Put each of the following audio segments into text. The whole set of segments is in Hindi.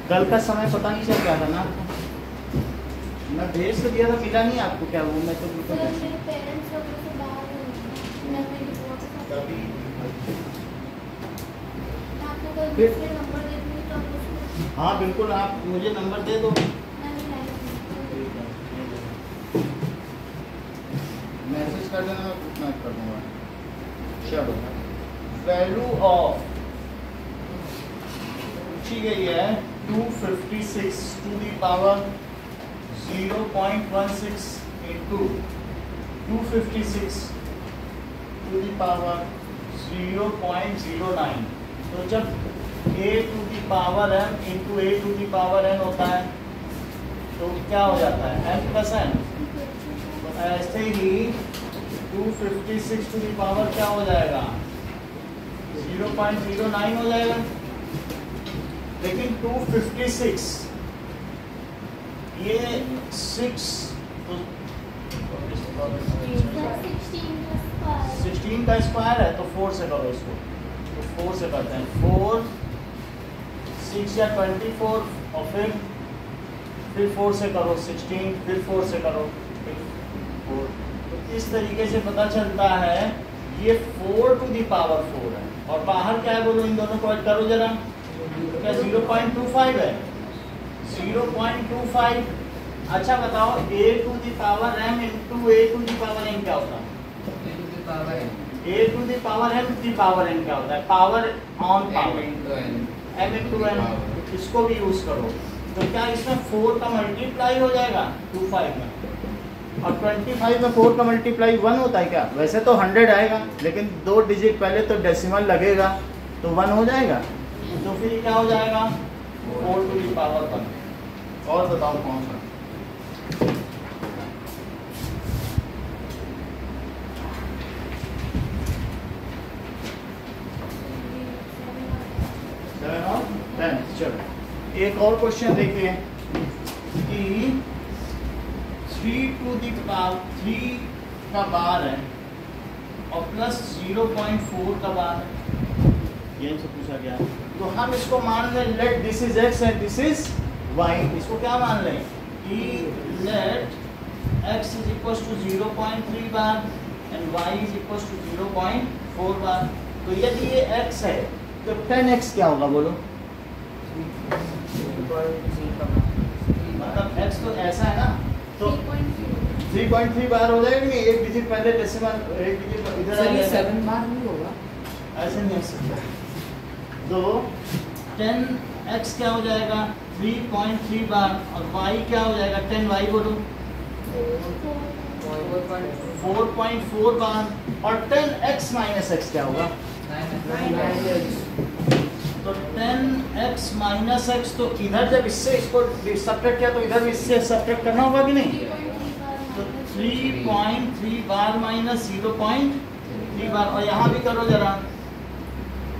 कल का समय पता नहीं चल रहा था ना आपको, मैं भेज तो दिया था, मिला नहीं आपको क्या? वो मैं तो सर मेरे पेरेंट्स लोगों से बाहर हैं, मैं मेरी रिपोर्ट तभी आपको कोई फिर- दूसरे नंबर दे दूँ तो आप उसमें हाँ बिल्कुल, आप मुझे नंबर दे दो, नहीं लाइक मैसेज कर देना, मैं उतना कर दूंगा। चलो, वैल्यू ऑफ पूछी गई है 256 to the power 0.16 into 256 to the power 0.09। तो जब a to the power m into a to the power n होता है तो क्या हो जाता है m प्लस n। तो ऐसे ही 256 टू द पावर क्या हो जाएगा 0.09 हो जाएगा। लेकिन 256 ये 6 तो 16 का स्क्वायर है तो 4 से करो इसको, तो 4 से करते हैं 4 6 या 24 और फिर 4 से करो 16, फिर 4 से करो फिर 4। तो इस तरीके से पता चलता है ये 4 टू दी पावर 4 है और बाहर क्या है बोलो, इन दोनों को ऐड करो जरा, क्या 0.25 है 0.25। अच्छा बताओ a to the power m into a to the power n क्या होता है? a to the power m the power n क्या होता है? Power on power m into n, इसको भी यूज करो। तो क्या इसमें 4 का मल्टीप्लाई हो जाएगा 25 में, और 25 में 4 का मल्टीप्लाई 1 होता है क्या? वैसे तो 100 आएगा लेकिन 2 डिजिट पहले तो डेसिमल लगेगा तो 1 हो जाएगा, तो फिर क्या हो जाएगा 4 टू दी पावर 1। और बताओ कौन सा? चलो एक और क्वेश्चन देखिए कि 3 टू दी पावर 3 का बार है और प्लस 0.4 का बार है, ये हमसे पूछा गया। तो हम इसको मान लें let this is x and this is y। इसको क्या मान लें कि let x is equal to 0.3 bar and y is equal to 0.4 bar. तो यदि ये x है तो 10x क्या होगा बोलो? मतलब x तो ऐसा है ना, तो 3.3 बार हो जाएगा नहीं, एक डिजिट पहले डेसिमल, एक डिजिट इधर आ जाएगा, 7 बार नहीं होगा, ऐसे नहीं हो सकता। तो 10x क्या हो जाएगा 3.3 बार और y क्या हो जाएगा 10y बोलो 4.4 बार, और 10x माइनस x क्या होगा? तो 10x माइनस x, तो इधर जब इससे इसको सब्ट्रैक्ट किया तो इधर भी इससे सब्ट्रैक्ट करना होगा कि नहीं? तो 3.3 बार माइनस 0.3 बार, और यहाँ भी करो जरा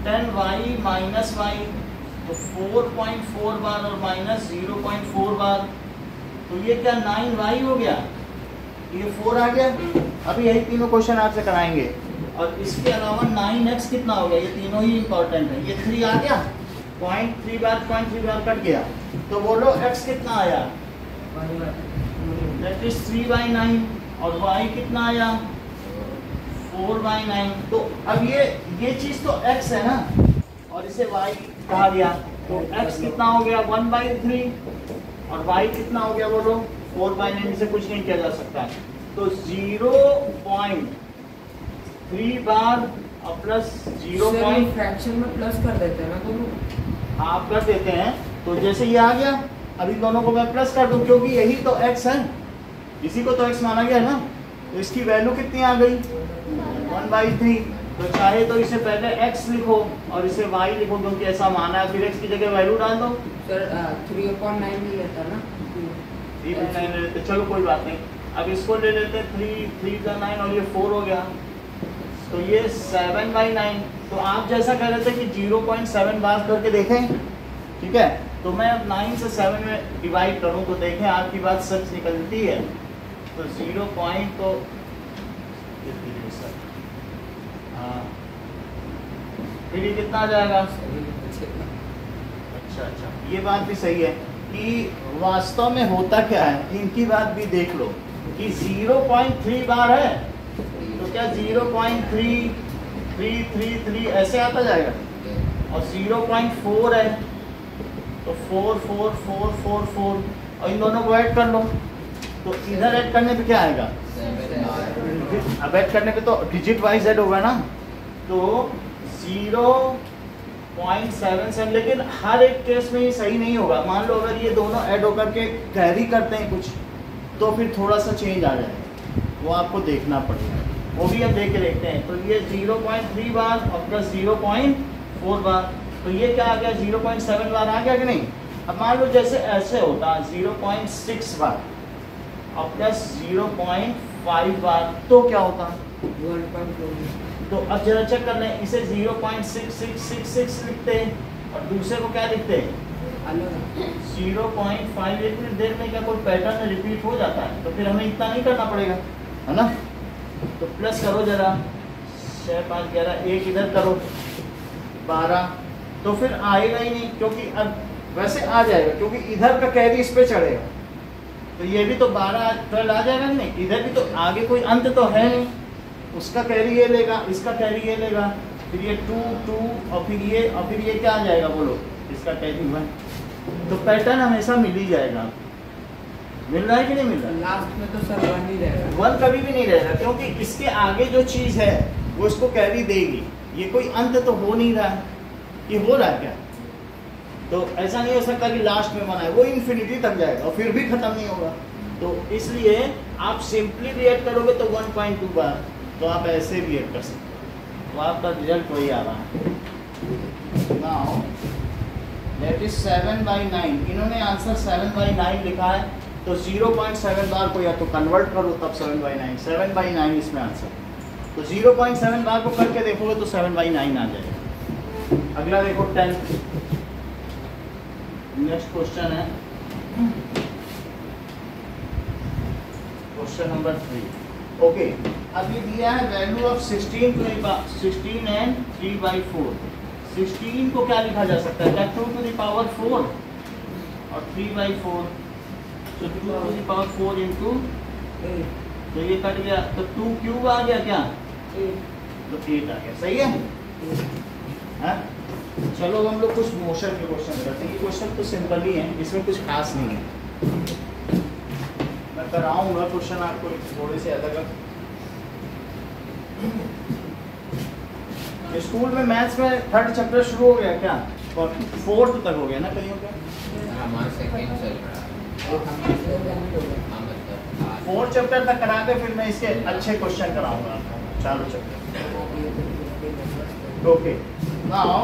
10y माइनस y, तो 4.4 बार और माइनस 0.4 बार, तो ये क्या 9y हो गया, ये 4 आ गया। अभी यही तीनों क्वेश्चन आपसे कराएंगे, और इसके अलावा 9x कितना हो गया, ये तीनों ही इंपॉर्टेंट है। ये 3 आ गया, 0.3 बार कट गया, तो बोलो x कितना आया, दैट इज 3/9, और y कितना आया 4/9। तो अब ये चीज तो x है ना, और इसे y कहा गया, तो x कितना हो गया 1/3 और y कितना हो गया बोलो 4/9, से कुछ नहीं किया जा सकता। तो 0.3 बार और प्लस 0. फ्रैक्शन में प्लस कर देते हैं ना दोनों, आप कर देते हैं, तो जैसे ये आ गया, अभी दोनों को मैं प्लस कर दूं क्योंकि यही तो x है, इसी को तो x माना गया है ना, तो इसकी वैल्यू कितनी आ गई 1/3। तो चाहे तो इसे पहले x लिखो और इसे y लिखो क्योंकि ऐसा माना है, फिर x की जगह वैल्यू डाल दो। सर 3/9 ही लेता ना, 3/9 ले लेते, चलो कोई बात नहीं। अब इसको ले लेते 3 का 9 और ये 4 हो गया, तो ये 7/9। तो आप जैसा कह रहे थे कि 0.7 बार करके देखें, ठीक है, तो मैं अब 9 से 7 में डिवाइड करूं तो देखें आपकी बात सच निकलती है। तो 0. तो फिर ये कितना आ जाएगा? अच्छा अच्छा, ये बात भी सही है कि वास्तव में होता क्या है, इनकी बात भी देख लो कि 0.3 बार है तो क्या 0.3333 ऐसे आता जाएगा, और 0.4 है तो 4 4 4 4 4, और इन दोनों को ऐड कर लो तो इधर ऐड करने पे क्या आएगा, अब ऐड करने पे तो डिजिट वाइज ऐड होगा ना, तो 0.77, लेकिन हर एक केस में ये सही नहीं होगा। मान लो अगर ये दोनों ऐड होकर के कैरी करते हैं कुछ, तो फिर थोड़ा सा चेंज आ जाएगा, वो आपको देखना पड़ेगा, वो भी हम देख के देखते हैं। तो ये 0.3 बार और प्लस 0.4 बार, तो ये क्या आ गया, 0.7 बार आ गया कि नहीं। अब मान लो जैसे ऐसे होता 0.6 बार और प्लस 0.5 बार, तो क्या होता, 1.2 तो अब जरा चेक कर लें, इसे 0.6666 लिखते हैं और दूसरे को क्या लिखते हैं, अलग 0.5। एक मिनट देर में क्या कोई पैटर्न रिपीट हो जाता है, तो फिर हमें इतना नहीं करना पड़ेगा, है ना। तो प्लस करो जरा, 6 5 11, एक इधर करो 12, तो फिर आएगा ही नहीं, क्योंकि अब वैसे आ जाएगा क्योंकि इधर का कैरी इस पे चढ़ेगा, तो ये भी तो 12 12 आ जाएगा नहीं, इधर भी तो आगे कोई अंत तो है नहीं, उसका कैरी ये लेगा, इसका कैरी ये लेगा, फिर ये 2 2 और फिर ये क्या आ जाएगा, बोलो, इसका कैरी 1। तो पैटर्न हमेशा मिल ही जाएगा, मिल रहा है कि नहीं मिल रहा है। लास्ट में तो सर 1 ही रहेगा, 1 कभी भी नहीं रहेगा, क्योंकि इसके आगे जो चीज़ है वो इसको कैरी देगी, ये कोई अंत तो हो नहीं रहा है, ये हो रहा है क्या, तो ऐसा नहीं हो सकता कि लास्ट में 1 आए, वो इन्फिनिटी तक जाएगा और फिर भी खत्म नहीं होगा। तो इसलिए आप सिंपली भी ऐड करोगे तो 1.2 बार, तो आप ऐसे भी ऐड कर सकते हो, तो आपका रिजल्ट वही आ रहा है। नाउ दैट इज 7/9, इन्होंने आंसर 7/9 लिखा है, तो 0.7 बार को या तो कन्वर्ट करो तब 7/9, 7/9 इसमें आंसर, तो 0.7 बार को करके देखोगे तो 7/9 आ जाएगा। अगला देखो 10, नेक्स्ट क्वेश्चन है क्वेश्चन नंबर 3। ओके, अब ये दिया है वैल्यू ऑफ 16 एंड 3/4। 16 को क्या लिखा जा सकता है, क्या 2 to the power 4 और 3/4, तो 2 to the power 4 into, तो ये कट गया, तो 2 क्यूब आ गया क्या, तो 8 आ गया, सही है। हाँ? चलो हम लोग कुछ मोशन के क्वेश्चन करते हैं, ये क्वेश्चन तो सिंपल ही है, इसमें कुछ खास नहीं है, मैं कराऊंगा क्वेश्चन आपको थोड़े से अलग। स्कूल में मैथ्स में 3rd चैप्टर शुरू हो गया क्या, और 4th तक हो गया ना कहीं का, हमारा सेकंड चल रहा है। 4th चैप्टर तक करा के फिर मैं इसके अच्छे क्वेश्चन कराऊंगा आपको, चारों चैप्टर। ओके, नाउ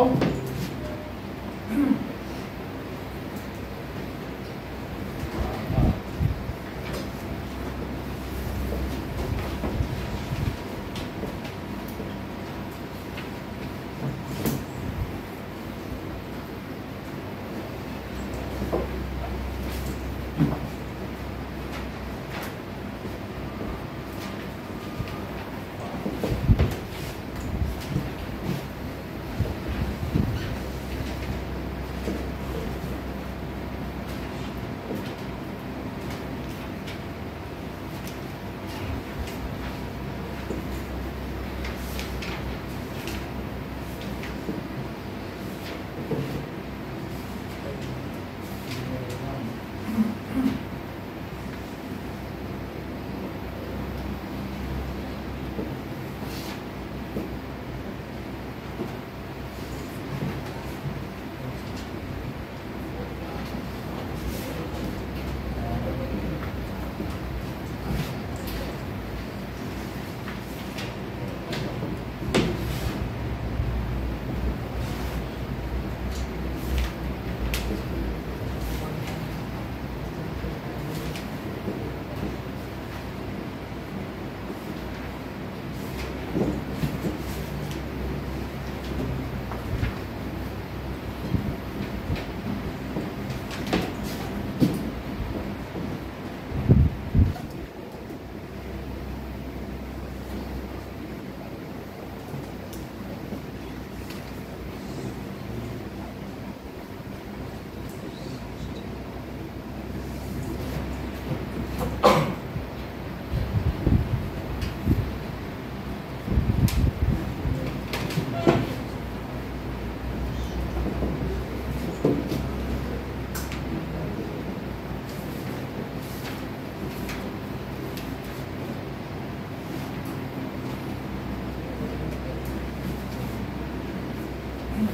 चलो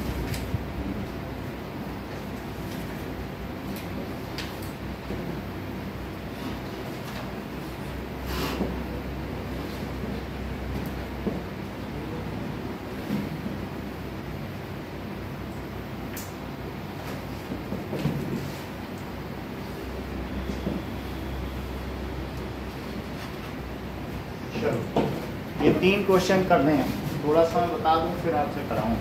ये 3 क्वेश्चन करने हैं, थोड़ा सा मैं बता दूं फिर आपसे कराऊं।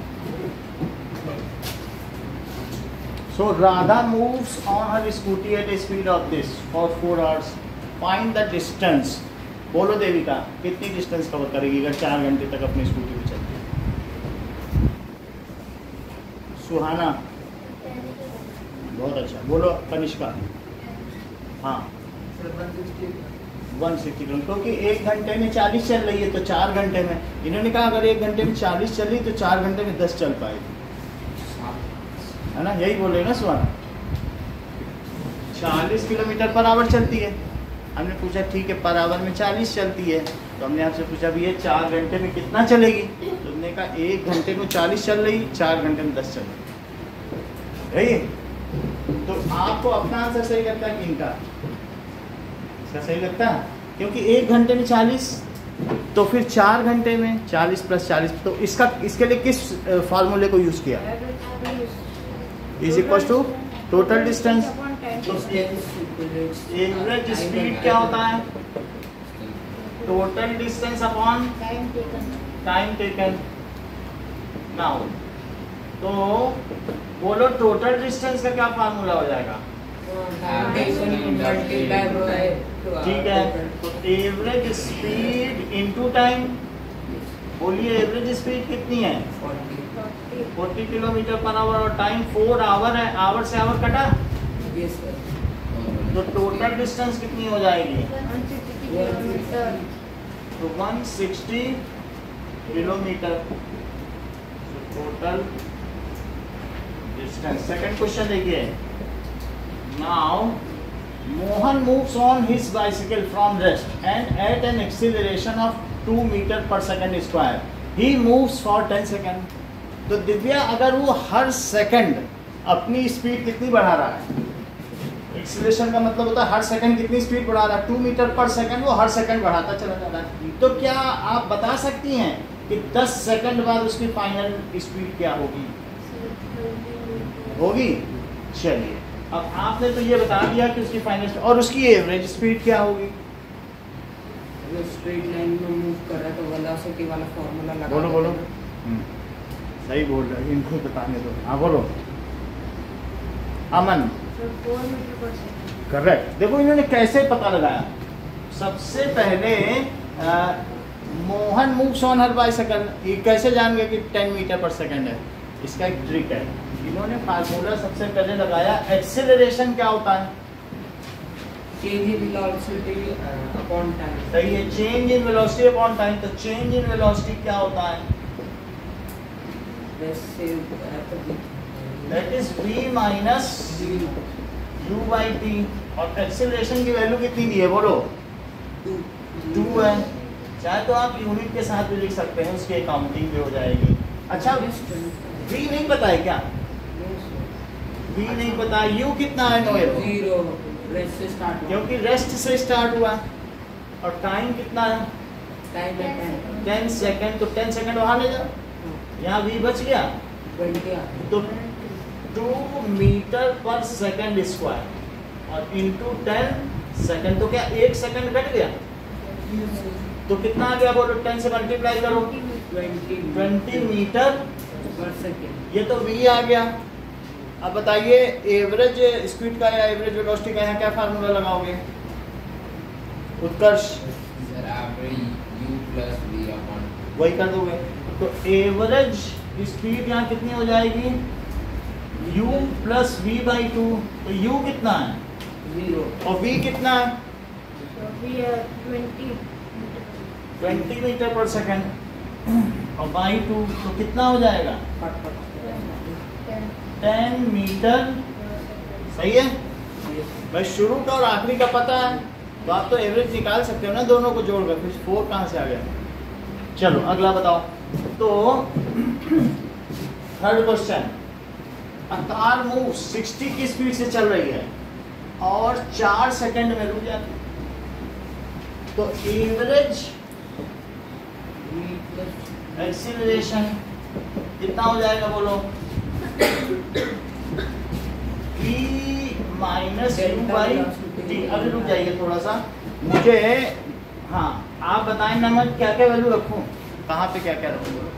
So Radha moves on her scooty at a speed of this for 4 hours. Find the distance. बोलो देविका कितनी डिस्टेंस कवर करेगी अगर 4 घंटे तक अपनी स्कूटी पे चलती है? सुहाना बहुत अच्छा। बोलो कनिष्का। हाँ 160 किलोमीटर, क्योंकि 1 घंटे में 40 चल रही है तो 4 घंटे में, इन्होंने कहा अगर 1 घंटे में 40 चल रही तो 4 घंटे में 10 चल पाएगी, है ना? यही बोल रहे ना सुहाना। 40 किलोमीटर पर आवर चलती है। हमने पूछा ठीक है पर आवर में 40 चलती है, तो हमने आपसे पूछा भी ये 4 घंटे में कितना चलेगी, तो हमने कहा 1 घंटे में 40 चल रही, 4 घंटे में 10 चल रही। तो आपको अपना आंसर सही लगता है कि इनका? इसका सही लगता है, क्योंकि 1 घंटे में 40 तो फिर 4 घंटे में 40 + 40, तो इसके लिए किस फार्मूले को यूज किया? Is equal to total distance. तो एवरेज स्पीड क्या होता है? Total distance upon time taken. Now तो बोलो टोटल डिस्टेंस का क्या फार्मूला हो जाएगा? ठीक है, तो एवरेज स्पीड इनटू टाइम। बोलिए एवरेज स्पीड कितनी है? 40 किलोमीटर पर आवर, और टाइम 4 आवर है, आवर से आवर कटा, तो टोटल डिस्टेंस कितनी हो जाएगी? तो 160 kilometre total distance. Second question देखिए। Now Mohan moves on his bicycle from rest and at an acceleration of 2 metre per second square. He moves for 10 second. तो दिव्या अगर वो हर सेकंड अपनी स्पीड कितनी बढ़ा रहा है? एक्सीलरेशन का मतलब होता है हर सेकंड कितनी स्पीड बढ़ा रहा है? 2 मीटर पर सेकंड वो हर सेकंड बढ़ाता चला जा रहा है। तो क्या आप बता सकती हैं कि 10 सेकंड बाद उसकी फाइनल स्पीड क्या होगी? होगी? चलिए अब आपने तो ये बता दिया कि उसकी फाइनल, और उसकी एवरेज स्पीड क्या होगी? अगर स्ट्रेट लाइन में मूव कर रहा है तो वेलोसिटी वाला फार्मूला लगा। बोलो बोलो। सही बोल रहे हैं, इनको बताने दो। हाँ बोलो अमन। 4 मीटर पर सेकंड। करेक्ट। देखो इन्होंने कैसे पता लगाया। सबसे पहले Mohan moves on her bicycle, ये कैसे जान गए कि 10 मीटर पर सेकंड है? इसका एक ट्रिक है, इन्होंने फार्मूला सबसे पहले लगाया एक्सेलरेशन क्या होता है? Change in velocity upon time. सही है, change in velocity upon time. तो चेंज इन वेलोसिटी क्या होता है? That is v minus u/t। और एक्सेलरेशन की वैल्यू कितनी दी है बोलो? 2 है। चाहे तो आप यूनिट के साथ भी लिख सकते हैं, उसकी अकाउंटिंग भी हो जाएगी। अच्छा v नहीं पता है क्या? v नहीं पता। u कितना है? नोएल 0 रेस्ट से स्टार्ट, क्योंकि रेस्ट से स्टार्ट हुआ। और टाइम कितना है? टाइम है 10 सेकंड। तो 10 सेकंड वहाँ ले जाओ, यहाँ v बच गया 20। तो 2 मीटर पर सेकंड स्क्वायर और इंटू 10 सेकंड, तो क्या 1 सेकंड कट गया? तो कितना आ गया बोलो? 10 से मल्टीप्लाई करो, 20 मीटर पर सेकंड। ये तो v आ गया। अब बताइए एवरेज स्पीड का या एवरेज वेलोसिटी का यहाँ क्या फार्मूला लगाओगे? उत्कर्ष सर आप u plus v upon वही कर दोगे। तो एवरेज स्पीड यहाँ कितनी हो जाएगी? u plus v/2। तो u कितना है? 0 और v कितना है? So we are 20 20 metre per second और by2 तो कितना हो जाएगा? 10 मीटर। सही है भाई, शुरू का और आखिरी का पता है तो आप तो एवरेज निकाल सकते हो ना दोनों को जोड़कर। फिर 4 कहाँ से आ गया? चलो अगला बताओ। तो third question, a car move 60 की स्पीड से चल रही है और 4 सेकंड में रुक जाती है, तो एवरेज एक्सीलरेशन कितना हो जाएगा बोलो? E minus you by T. अभी रुक जाइए थोड़ा सा, मुझे हाँ आप बताएं ना, मैं क्या क्या वैल्यू रखूं, कहाँ पे क्या क्या रखूं?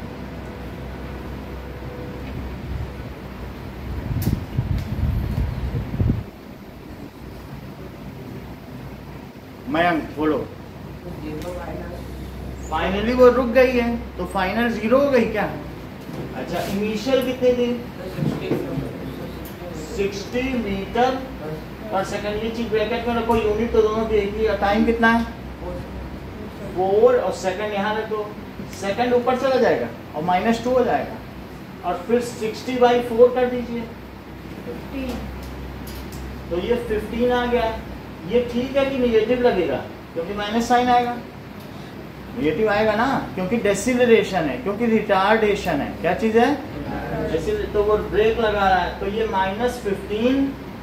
मयंक बोलो। फाइनली वो रुक गई है तो फाइनल 0 हो गई क्या? अच्छा, इनिशियल कितनी थी? 60 मीटर पर सेकंड। ये चीज ब्रैकेट में रखो, यूनिट तो दोनों की एक ही। टाइम कितना है? 4 और सेकंड यहाँ रखो, सेकंड ऊपर चला जाएगा और -2 हो जाएगा, और फिर 60/4 कर दीजिए, 15। तो ये 15 आ गया। ये ठीक है कि निगेटिव लगेगा? क्योंकि माइनस साइन आएगा, निगेटिव आएगा ना, क्योंकि डेसिलरेशन है, क्योंकि रिटार्डेशन है। क्या चीज है? तो वो ब्रेक लगा रहा है, तो ये -15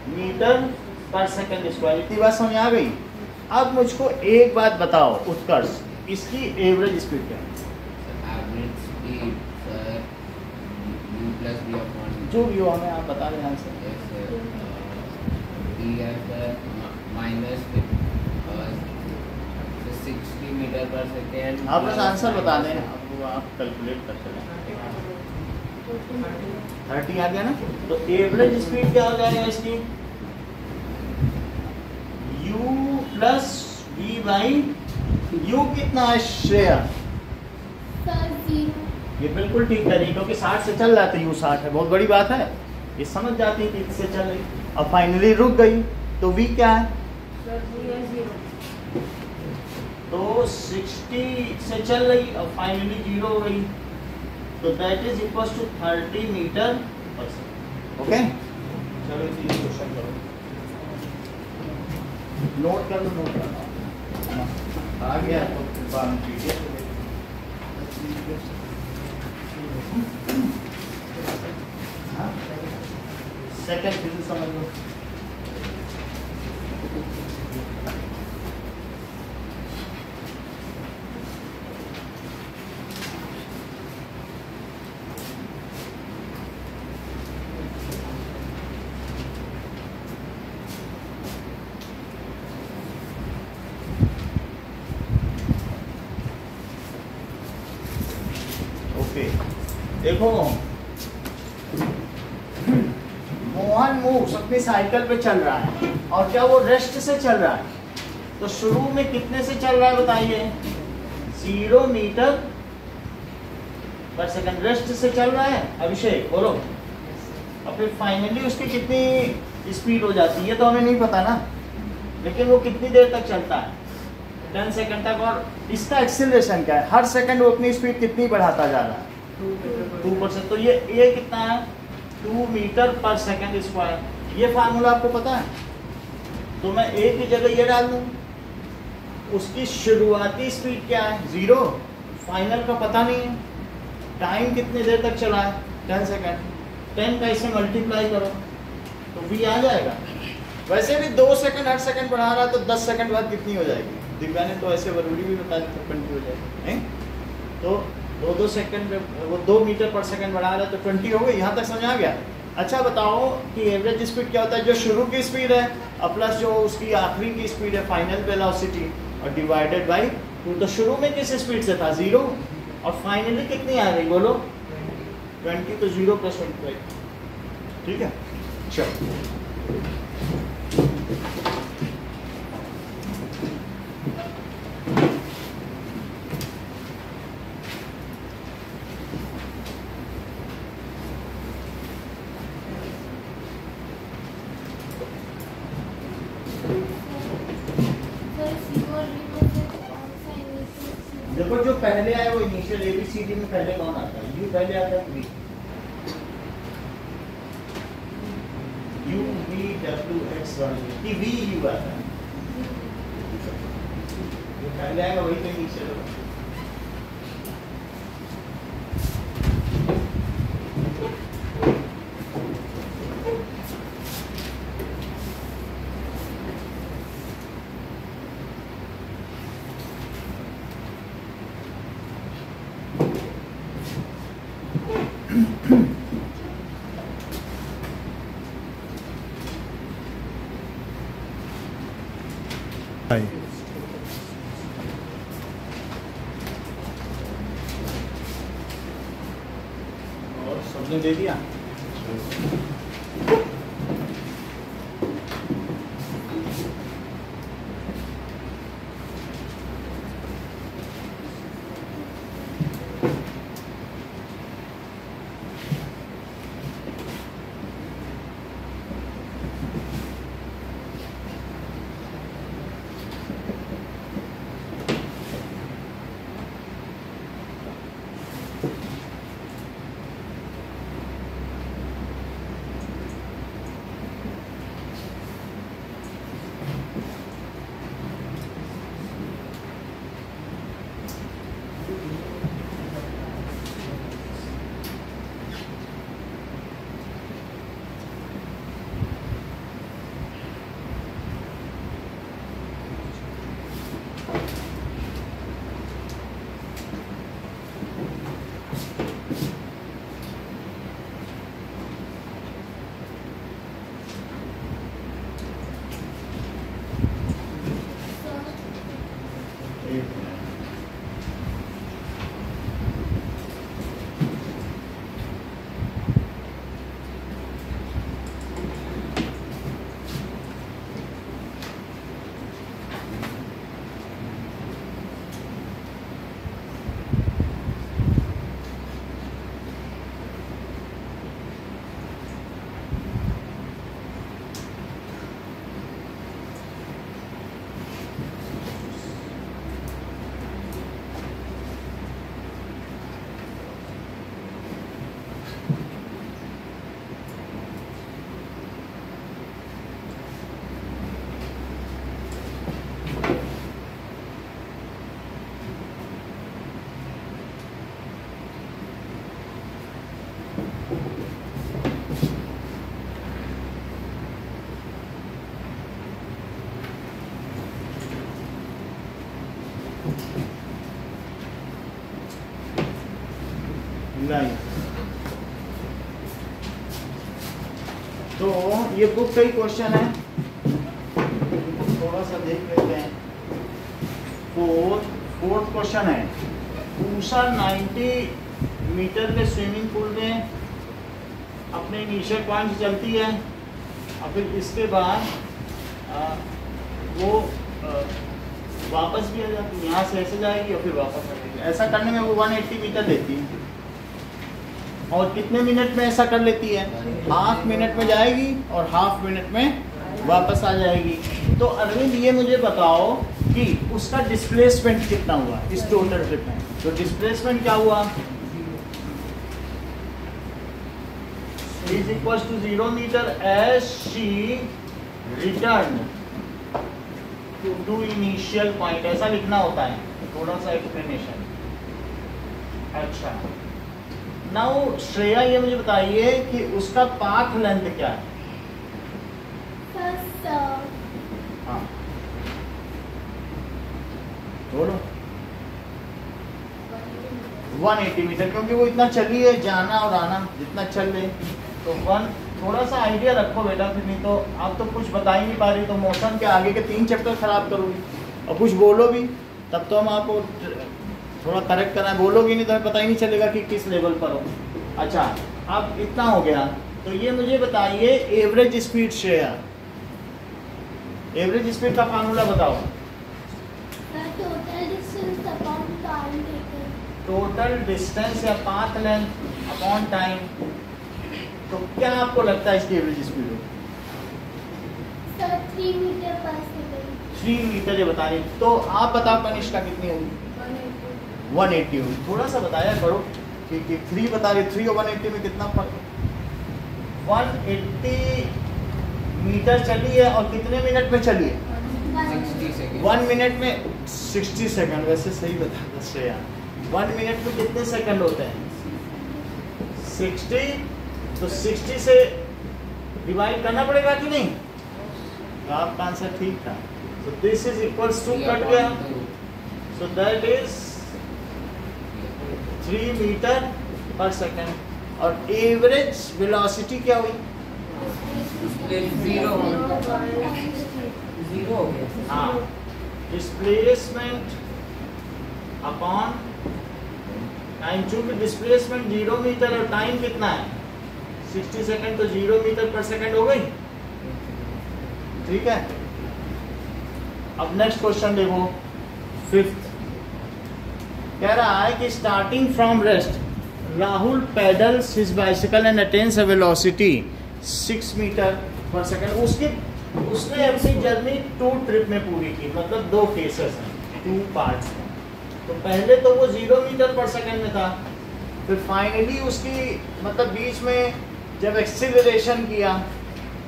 मीटर पर सेकंड स्क्वायर। इतनी बात समझ आ गई? अब मुझको एक बात बताओ उत्कर्ष, इसकी एवरेज स्पीड क्या है? Average speed sir u plus v upon जो भी हो हमें आप बता दें आंसर। e है सर माइनस 60 मीटर पर सेकेंड। आप बस आंसर बता दें, अब आप कैलकुलेट कर चलें। 30 आ गया ना, तो एवरेज स्पीड क्या हो जाएगा इसकी? u plus v by u कितना है श्रेया? सर 0। ये बिल्कुल ठीक है, नहीं क्योंकि 60 से चल रहा है तो u 60 है, बहुत बड़ी बात है, ये समझ जाती है कि इससे चल रही। अब फाइनली रुक गई तो v क्या है? सर 0। तो 60 से चल रही और फाइनली 0 हो गई, तो that is equal to 30 metre per second. Okay, चलो इसी क्वेश्चन करो, नोट कर लो, नोट कर लो। आ गया तो फिर बाद में PDF सेकंड फिर समझ लो। देखो मोहन मूव्स अपनी साइकिल पे चल रहा है, और क्या वो रेस्ट से चल रहा है? तो शुरू में कितने से चल रहा है बताइए? 0 मीटर पर सेकंड रेस्ट से चल रहा है। अभिषेक बोलो। और फिर फाइनली उसकी कितनी स्पीड हो जाती है ये तो हमें नहीं पता ना, लेकिन वो कितनी देर तक चलता है? 10 सेकंड तक। और इसका एक्सीलरेशन क्या है? हर सेकंड वो अपनी स्पीड कितनी बढ़ाता जा रहा है? 2%। तो ये कितना है? 2 मीटर पर सेकंड स्क्वायर। ये फार्मूला आपको पता है? तो मैं ए की जगह ये डाल दूँ। उसकी शुरुआती स्पीड क्या है? 0। फाइनल का पता नहीं है। टाइम कितनी देर तक चला है? 10 सेकंड। 10 का इसे मल्टीप्लाई करो तो v आ जाएगा। वैसे भी 2 सेकंड हर सेकंड बढ़ा रहा है, तो 10 सेकंड बाद कितनी हो जाएगी? दिव्या ने तो ऐसे जरूरी भी बता दी, 20 हो जाएगी। तो 2 सेकंड वो 2 मीटर पर सेकंड बढ़ा रहा है तो 20 हो गई। यहाँ तक समझ आ गया? अच्छा बताओ कि एवरेज स्पीड क्या होता है? जो शुरू की स्पीड है और प्लस जो उसकी आखिरी की स्पीड है, फाइनल वेलोसिटी, और डिवाइडेड बाई 2। तो शुरू में किस स्पीड से था? 0। और फाइनली कितनी आ गई बोलो? 20। तो 0 + 25। ठीक है, चलो। देखो जो पहले आए वो इनिशियल ABCD में पहले कौन आता है? U पहले आता है, V, U V W X Y कि V U आता है। जो पहले आएगा वही तो इनिशियल होगा। और सबने दे दिया। लाइन। तो ये बुक का ही क्वेश्चन है, थोड़ा सा देख लेते हैं। फोर्थ क्वेश्चन है, ऊषा 90 मीटर के स्विमिंग पूल में अपने इनिशियल पॉइंट से चलती है और फिर इसके बाद वो वापस भी आ जाती है, यहाँ से ऐसे जाएगी और फिर वापस आ जाएगी। ऐसा करने में वो 180 मीटर लेती है। और कितने मिनट में ऐसा कर लेती है? हाफ मिनट में जाएगी और हाफ मिनट में वापस आ जाएगी। तो अरविंद ये मुझे बताओ कि उसका डिस्प्लेसमेंट कितना हुआ इस टोटल ट्रिप में। तो डिस्प्लेसमेंट क्या हुआ? Is equal to 0 metre as she return to initial point, ऐसा लिखना होता है। थोड़ा सा एक्सप्लेनेशन। अच्छा, नाउ श्रेया ये मुझे बताइए कि उसका पाथ लेंथ क्या है? हाँ बोलो। 180 मीटर, क्योंकि वो इतना चली है, जाना और आना जितना चल ले। तो थोड़ा सा आइडिया रखो बेटा, फिर नहीं तो आप तो कुछ बता ही नहीं पा रही, तो मोशन के आगे के 3 चैप्टर खराब करोगी। और कुछ बोलो भी तब तो हम आपको थोड़ा करेक्ट करना है, बोलोगी नहीं तो हमें पता ही नहीं चलेगा कि किस लेवल पर हो। अच्छा, अब इतना हो गया, तो ये मुझे बताइए average speed Shreya, average speed का फार्मूला बताओ। टोटल डिस्टेंस या पाथ लेंथ अपॉन टाइम। तो क्या आपको लगता है इसकी एवरेज स्पीड होगी? 3 मीटर पर सेकंड। 3 मीटर ये बता रही, तो आप बताओ कनिष्का कितनी होगी? 180 होगी। थोड़ा सा बताया करो कि 3 बता रही, 3 और 180 में कितना फर्क है? 180 मीटर चली है और कितने मिनट में चली है? 1 मिनट में 60 सेकंड। वैसे सही बता श्रेया, 1 मिनट में कितने सेकंड होते हैं? 60। तो 60 से डिवाइड करना पड़ेगा कि नहीं? तो आपका आंसर ठीक था। So this is equals to cut गया, so that is 3 metre per second. और एवरेज वेलोसिटी क्या हुई? 0 हो गया। हाँ, डिस्प्लेसमेंट अपॉन टाइम, चूंकि डिस्प्लेसमेंट 0 मीटर और टाइम कितना है 60 सेकंड, तो 0 मीटर पर सेकंड हो गई। ठीक है, अब नेक्स्ट क्वेश्चन देखो, फिफ्थ। कह रहा है कि starting from rest Rahul pedals his bicycle and attains a velocity 6 metre per second. उसने अपनी जर्नी 2 ट्रिप में पूरी की, मतलब 2 केसेस हैं, 2 पार्ट्स हैं। तो पहले तो वो 0 मीटर पर सेकंड में था, फिर फाइनली उसकी मतलब बीच में जब एक्सीलरेशन किया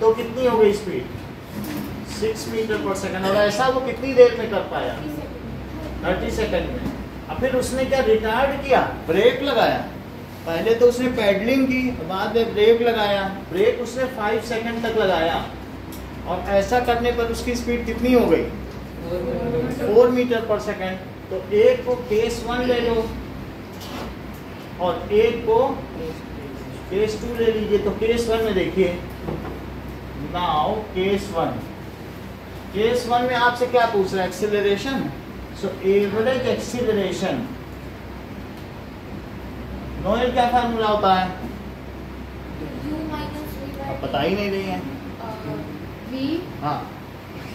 तो कितनी हो गई स्पीड 6 मीटर पर सेकंड। और ऐसा वो कितनी देर में कर पाया 30 सेकंड में। अब फिर उसने क्या रिटार्ड किया, ब्रेक लगाया। पहले तो उसने पैडलिंग की, बाद में ब्रेक लगाया। ब्रेक उसने 5 सेकंड तक लगाया, और ऐसा करने पर उसकी स्पीड कितनी हो गई 4 मीटर पर सेकंड। तो एक को केस 1 ले लो और एक को केस 2 ले लीजिए। तो केस 1 में देखिए, नाउ केस 1 में आपसे क्या पूछ रहा है, acceleration. So average acceleration, Noel क्या फार्मूला होता है, U minus V by अब पता ही नहीं रही है। V हाँ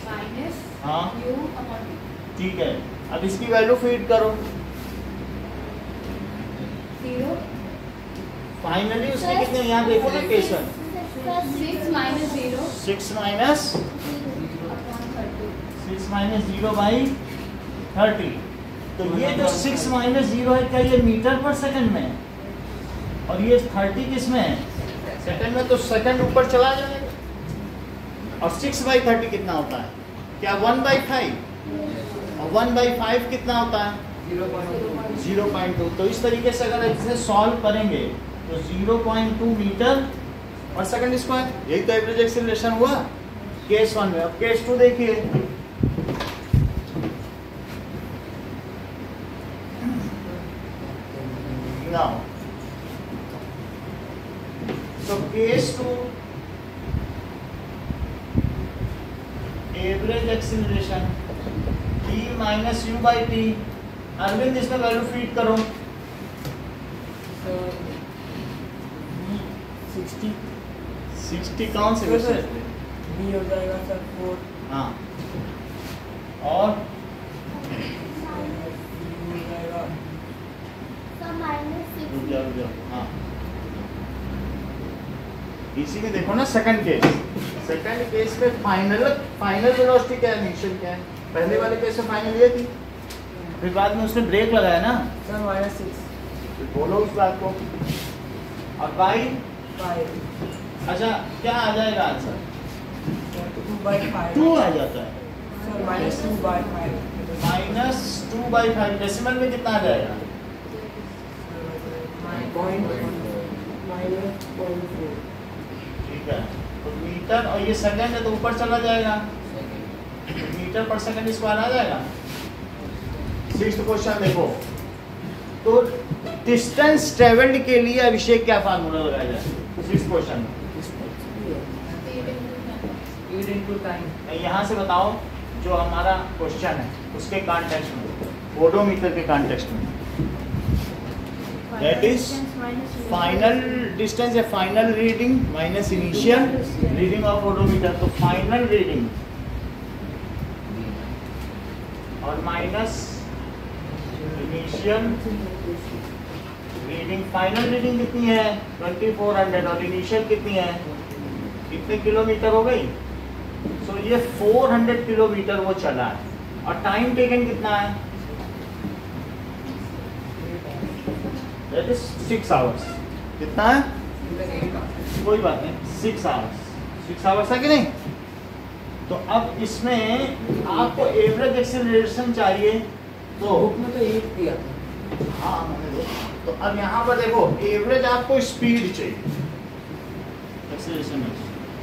minus हाँ U upon V। ठीक है, अब इसकी वैल्यू फीड करो। 0 फाइनली उसने कितने, यहाँ देखो ना case 1 6 minus 0 6 minus upon 30। 6 minus 0 by 30। तो ये जो 6 माइनस 0 है, क्या ये मीटर पर सेकंड में है, और ये 30 किस में है, सेकंड में। तो सेकंड ऊपर चला जाएगा। और 6 बाई 30 कितना होता है, क्या 1/5, और 1/5 कितना होता है 0.2। तो इस तरीके से अगर इसे सॉल्व करेंगे तो 0.2 मीटर और सेकंड स्क्वायर, यही तो एवरेज एक्सीलरेशन हुआ केस 1 में। अब केस 2 देखिए, now so case 2 average acceleration t minus u by t। Arvind इसमें वैल्यू फीड करो। 60 कौन से सर B हो जाएगा सर 4। हाँ, और हो जाएगा So minus 6 रुक जाओ। हाँ, इसी में देखो ना सेकंड केस में फाइनल वेलोसिटी क्या है, इनिशियल क्या है। पहले वाले केस में फाइनल ये थी, फिर बाद में उसने ब्रेक लगाया ना। सर -6 फिर बोलो उस बात को। और बाई 5 अच्छा क्या आ जाएगा आंसर, 2/5 2 आ जाता है। सर -2/5 -2/5 डेसिमल में कितना आ जाएगा, -0.4। ठीक है। तो मीटर, और ये सेकंड है तो ऊपर चला जाएगा, मीटर पर सेकंड स्क्वायर आ जाएगा। 6th क्वेश्चन देखो, तो डिस्टेंस ट्रेवल्ड के लिए अभिषेक क्या फार्मूला लगाया जाए 6th क्वेश्चन में। Speed into time। यहाँ से बताओ जो हमारा क्वेश्चन है उसके कॉन्टेक्स्ट में, ओडोमीटर के कॉन्टेक्स्ट में। दैट इज फाइनल डिस्टेंस या final reading minus initial reading of odometer. तो फाइनल रीडिंग और minus initial reading. Final reading कितनी है 2400, और इनिशियल कितनी है, कितने किलोमीटर हो गई। सो ये 400 किलोमीटर वो चला है, और टाइम टेकन कितना है, दैट इज 6 आवर्स। कितना है, कोई बात नहीं, 6 आवर्स है कि नहीं। तो अब इसमें आपको एवरेज एक्सीलरेशन चाहिए, तो बुक में तो 8 दिया था। हाँ मैंने देखा। तो अब यहाँ पर देखो एवरेज आपको स्पीड चाहिए, एक्सीलरेशन में।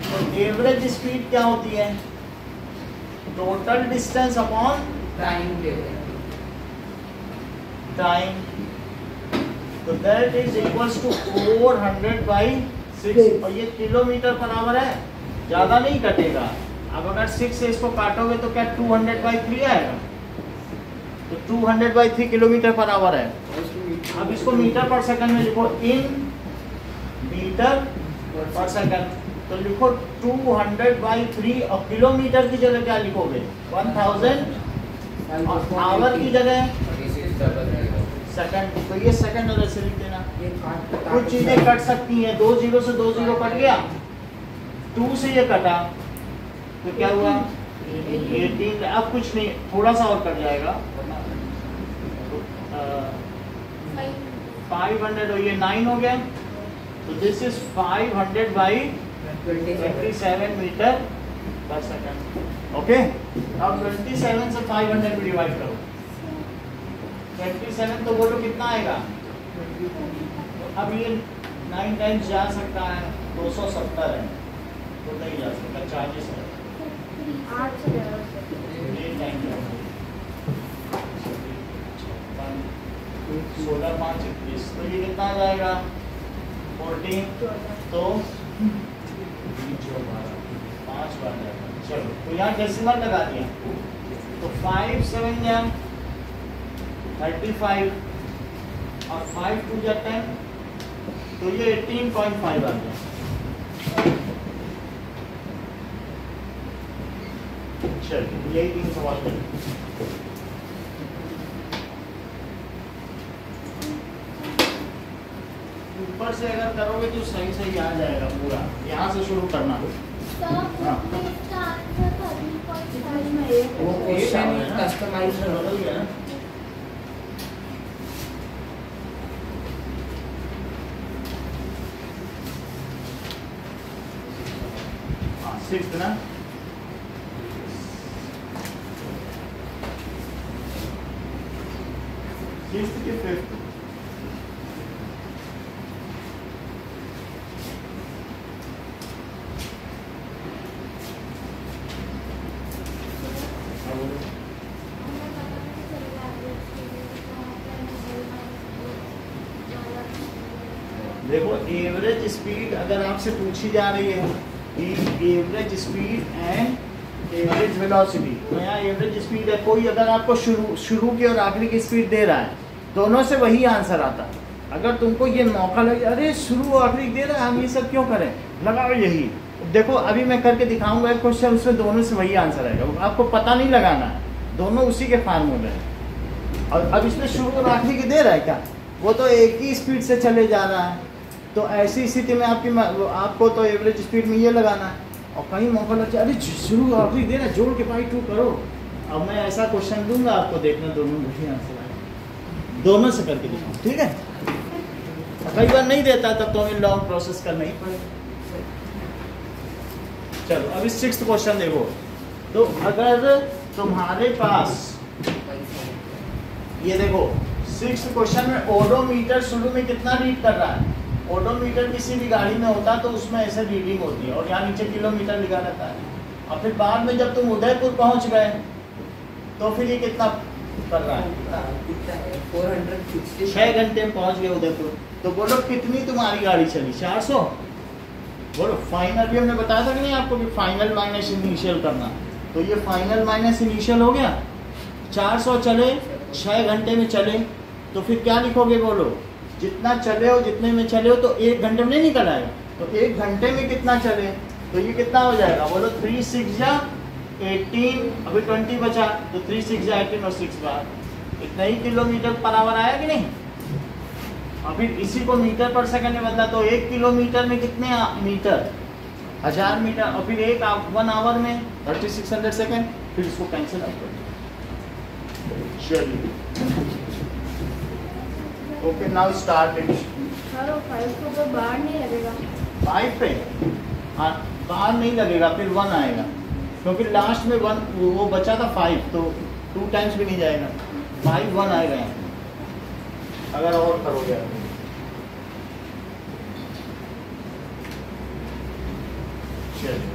तो एवरेज स्पीड क्या होती है, total distance upon time table. Time. तो दैट इज इक्वल्स टू 400/6, और ये किलोमीटर पर आवर है, ज़्यादा नहीं कटेगा। अब अगर 6 से इसको काटोगे तो क्या 200/3 आएगा। 200/3 किलोमीटर पर आवर है। अब इसको मीटर पर सेकंड में लिखो, इन मीटर पर सेकंड। तो लिखो 200/3 और किलोमीटर की जगह क्या लिखोगे 1000 और आवर की जगह सेकंड। तो ये सेकंड और ऐसे लिख देना। कुछ चीजें कट सकती हैं, 2 0 से 2 0 कट गया, 2 से ये कटा तो क्या हुआ 18। अब कुछ नहीं, थोड़ा सा और कट जाएगा, 500 और ये 9 हो गया। तो this is 500/27 metre per second. Okay, अब 27 से 500 में डिवाइड करो। 27 तो बोलो कितना आएगा। अब ये 9 टाइम्स जा सकता है, 270 है तो नहीं जा सकता, चार्जेस है 8 टाइम 16 5 21। तो ये कितना आ जाएगा 14। तो 5 बार जाएगा। चलो, तो यहाँ डेसिमल लगा दिया, तो 5 7 या 35 और 5 2 या 10, तो ये 18.5 आ गया। चलिए, यही 3 सवाल करें। ऊपर से अगर करोगे तो सही सही आ जाएगा पूरा। यहाँ से शुरू करना। वो क्वेश्चन कस्टमाइज बदल गया ना। हाँ, 6th ना। सिक्स्थ के 5th। देखो, एवरेज स्पीड अगर आपसे पूछी जा रही है कि average speed and average velocity, तो यहाँ एवरेज स्पीड है। कोई अगर आपको शुरू की और आखिरी की स्पीड दे रहा है, दोनों से वही आंसर आता है। अगर तुमको ये मौका लगे अरे शुरू और आखिरी दे रहा है, हम ये सब क्यों करें, लगाओ यही। देखो, अभी मैं करके दिखाऊंगा एक क्वेश्चन, उसमें दोनों से वही आंसर आएगा, आपको पता नहीं लगाना है, दोनों उसी के फार्मूले हैं। और अब इसमें शुरू और आखिरी की दे रहा है क्या, वो तो एक ही स्पीड से चले जा रहा है। तो ऐसी स्थिति में आपको तो एवरेज स्पीड में ये लगाना है। और कहीं मौका लग जाए अरे शुरू आखिरी दे रहा है, जोड़ के बाई 2 करो। अब मैं ऐसा क्वेश्चन दूंगा आपको, देखना दोनों वही आंसर आएगा। दोनों से करके दिखाऊँ, ठीक है। कई बार नहीं देता तब तो हमें लॉन्ग प्रोसेस करना ही पड़ेगा। चलो, अभी 6th क्वेश्चन देखो। तो अगर तुम्हारे पास ये देखो 6th क्वेश्चन में ओडोमीटर शुरू में कितना रीड कर रहा है। ओडोमीटर किसी भी गाड़ी में होता तो उसमें ऐसे रीडिंग होती है और यहाँ नीचे किलोमीटर लिखा रहता है। और फिर बाद में जब तुम उदयपुर पहुंच गए तो फिर ये कितना कर रहा है, 460। 6 घंटे में पहुंच गए उदयपुर। तो बोलो कितनी तुम्हारी गाड़ी चली, 400। बोलो फाइनल भी हमने बताया था कि नहीं आपको कि फाइनल माइनस इनिशियल करना। तो ये फाइनल माइनस इनिशियल हो गया, 400 चले, 6 घंटे में चले। तो फिर क्या लिखोगे, बोलो जितना चले हो, जितने में चले हो, तो 1 घंटे में नहीं निकल आएगा। तो 1 घंटे में कितना चले, तो ये कितना हो जाएगा, बोलो 3 6 या 18, अभी 20 बचा, तो 3 6 या 18 और 6 बार इतना ही किलोमीटर पर आवर आया कि नहीं। और फिर इसी को मीटर पर सेकंड में बदला, तो 1 किलोमीटर में कितने मीटर, 1000 मीटर। और फिर 1 आवर में 3600 सेकंड। फिर इसको कैंसिल आउट कर दो। चलिए, okay, now start it. Sir 5 को तो बाहर नहीं लगेगा। 5 पे हाँ बाहर नहीं लगेगा, फिर 1 आएगा, क्योंकि लास्ट में 1 वो बचा था 5, तो 2 टाइम्स भी नहीं जाएगा, 5 1 आएगा यहाँ अगर और करोगे। चलिए,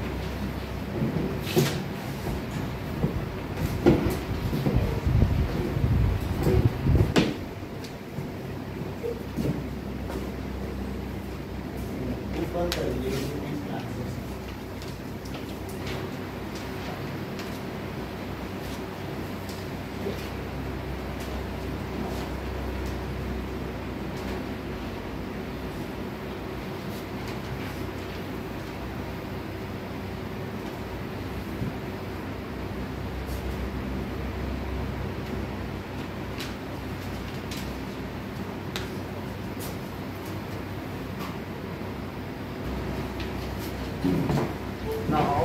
now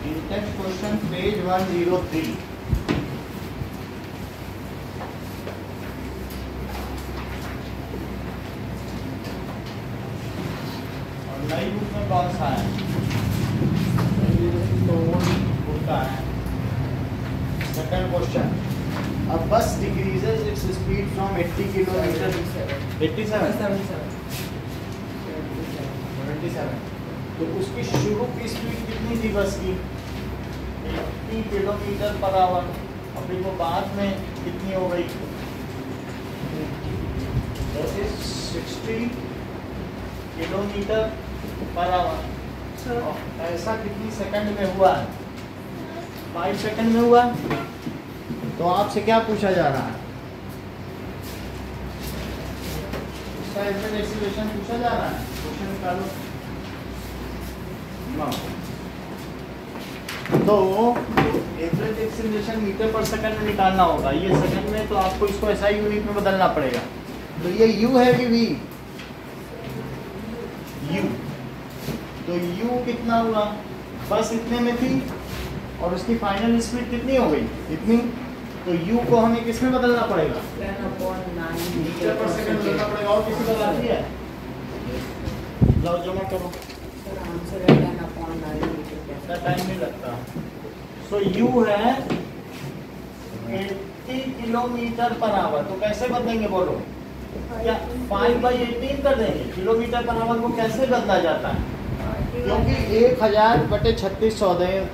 in text question page 103 और नई बुक में कौन सा है? बुक का है। Second question, a bus decreases its speed from 80 kilometre 77 तो उसकी शुरू की स्पीड कितनी थी बस की? 80 किलोमीटर पर आवर। और फिर वो बाद में कितनी हो गई? That is 60 kilometre per our. ऐसा कितनी सेकंड में हुआ? 5 सेकंड में हुआ। तो आपसे क्या पूछा जा रहा है? इसका एवरेज एक्सीलरेशन पूछा जा रहा है। क्वेश्चन निकालो। तो average acceleration metre per second में निकालना होगा। ये सेकंड में तो आपको इसको ऐसा यूनिट में बदलना पड़ेगा। तो ये u है कि v? u। तो u कितना हुआ? बस इतने में थी और उसकी फाइनल स्पीड कितनी हो गई? इतनी। तो u को हमें किस में बदलना पड़ेगा? 10/9 मीटर पर सेकंड बदलना पड़ेगा। और किसी बदलती है? जाओ जमा करो। सर आंसर है 10/9 मीटर। इतना टाइम नहीं लगता। सो u है 80 किलोमीटर पर आवर। तो कैसे बदलेंगे बोलो? क्या 5/18 कर देंगे? किलोमीटर पर आवर को कैसे बदला जाता है? क्योंकि 1000/3600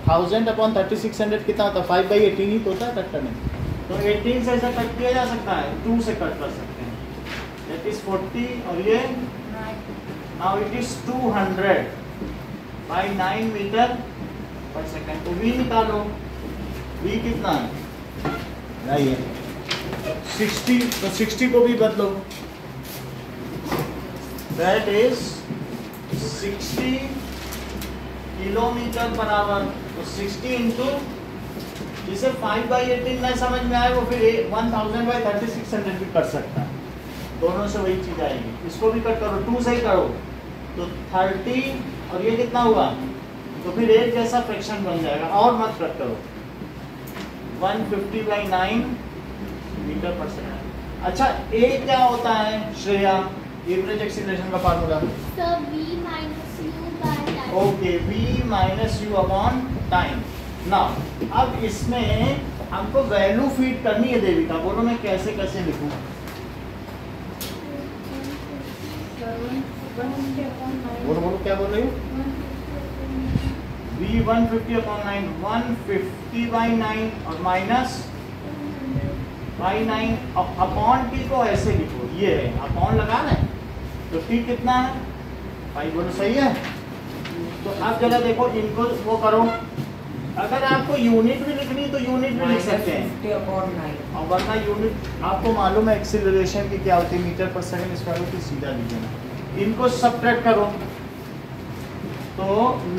1000/3600 कितना होता है? 5/18 ही तो होता है कट करने। तो 18 से ऐसा कट किया जा सकता है, 2 से कट कर सकते हैं। दैट इज 40 और ये now it is 200/9 metre per second. तो v निकालो। v कितना है? नहीं है 60। तो 60 को भी बदलो। That is 60 kilometre per our. तो 60 इंटू, जिसे 5/18 न समझ में आए वो फिर 1000/3600 भी कर सकता है। दोनों से वही चीज आएगी। इसको भी कट करो, 2 से ही करो। तो 30 और ये कितना हुआ? तो फिर एक जैसा फ्रैक्शन बन जाएगा। और मत कट करो। 150/9 मीटर पर सेकंड। अच्छा a क्या होता है श्रेया? एवरेज एक्सीलरेशन का formula. So v minus u by time. Okay, v minus you upon time. Now अब इसमें हमको वैल्यू फीड करनी है देविका। बोलो मैं कैसे कैसे लिखूं? बोलो बोलो क्या बोल रही हो? v 150/9 150/9 और माइनस बाई 9 अपॉन टी को ऐसे लिखो। ये है अपॉन लगाना है। तो टी कितना है? भाई बोलो सही है। तो अब जरा देखो इनको वो करो। अगर आपको यूनिट भी लिखनी तो यूनिट भी लिख सकते हैं। 50/9 और वरना यूनिट आपको मालूम है एक्सीलरेशन की क्या होती है? मीटर पर सेकंड स्क्वायर होती है। सीधा लिख देना। इनको सब्ट्रैक्ट करो तो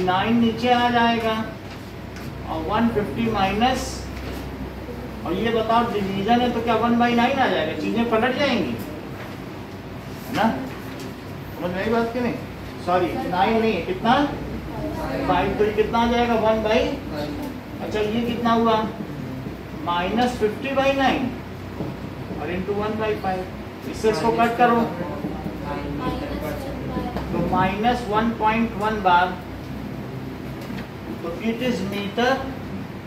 9 नीचे आ जाएगा और 150 माइनस, और ये बताओ डिवीजन है तो क्या 1/9 आ जाएगा? चीजें पलट जाएंगी है ना? समझ में आई बात की नहीं? सॉरी 9 नहीं है, कितना 5। तो ये कितना आ जाएगा 1/। अच्छा ये कितना हुआ? -50/9 और इंटू 1/5। इससे इसको कट करो तो -1.1 बार। तो it is metre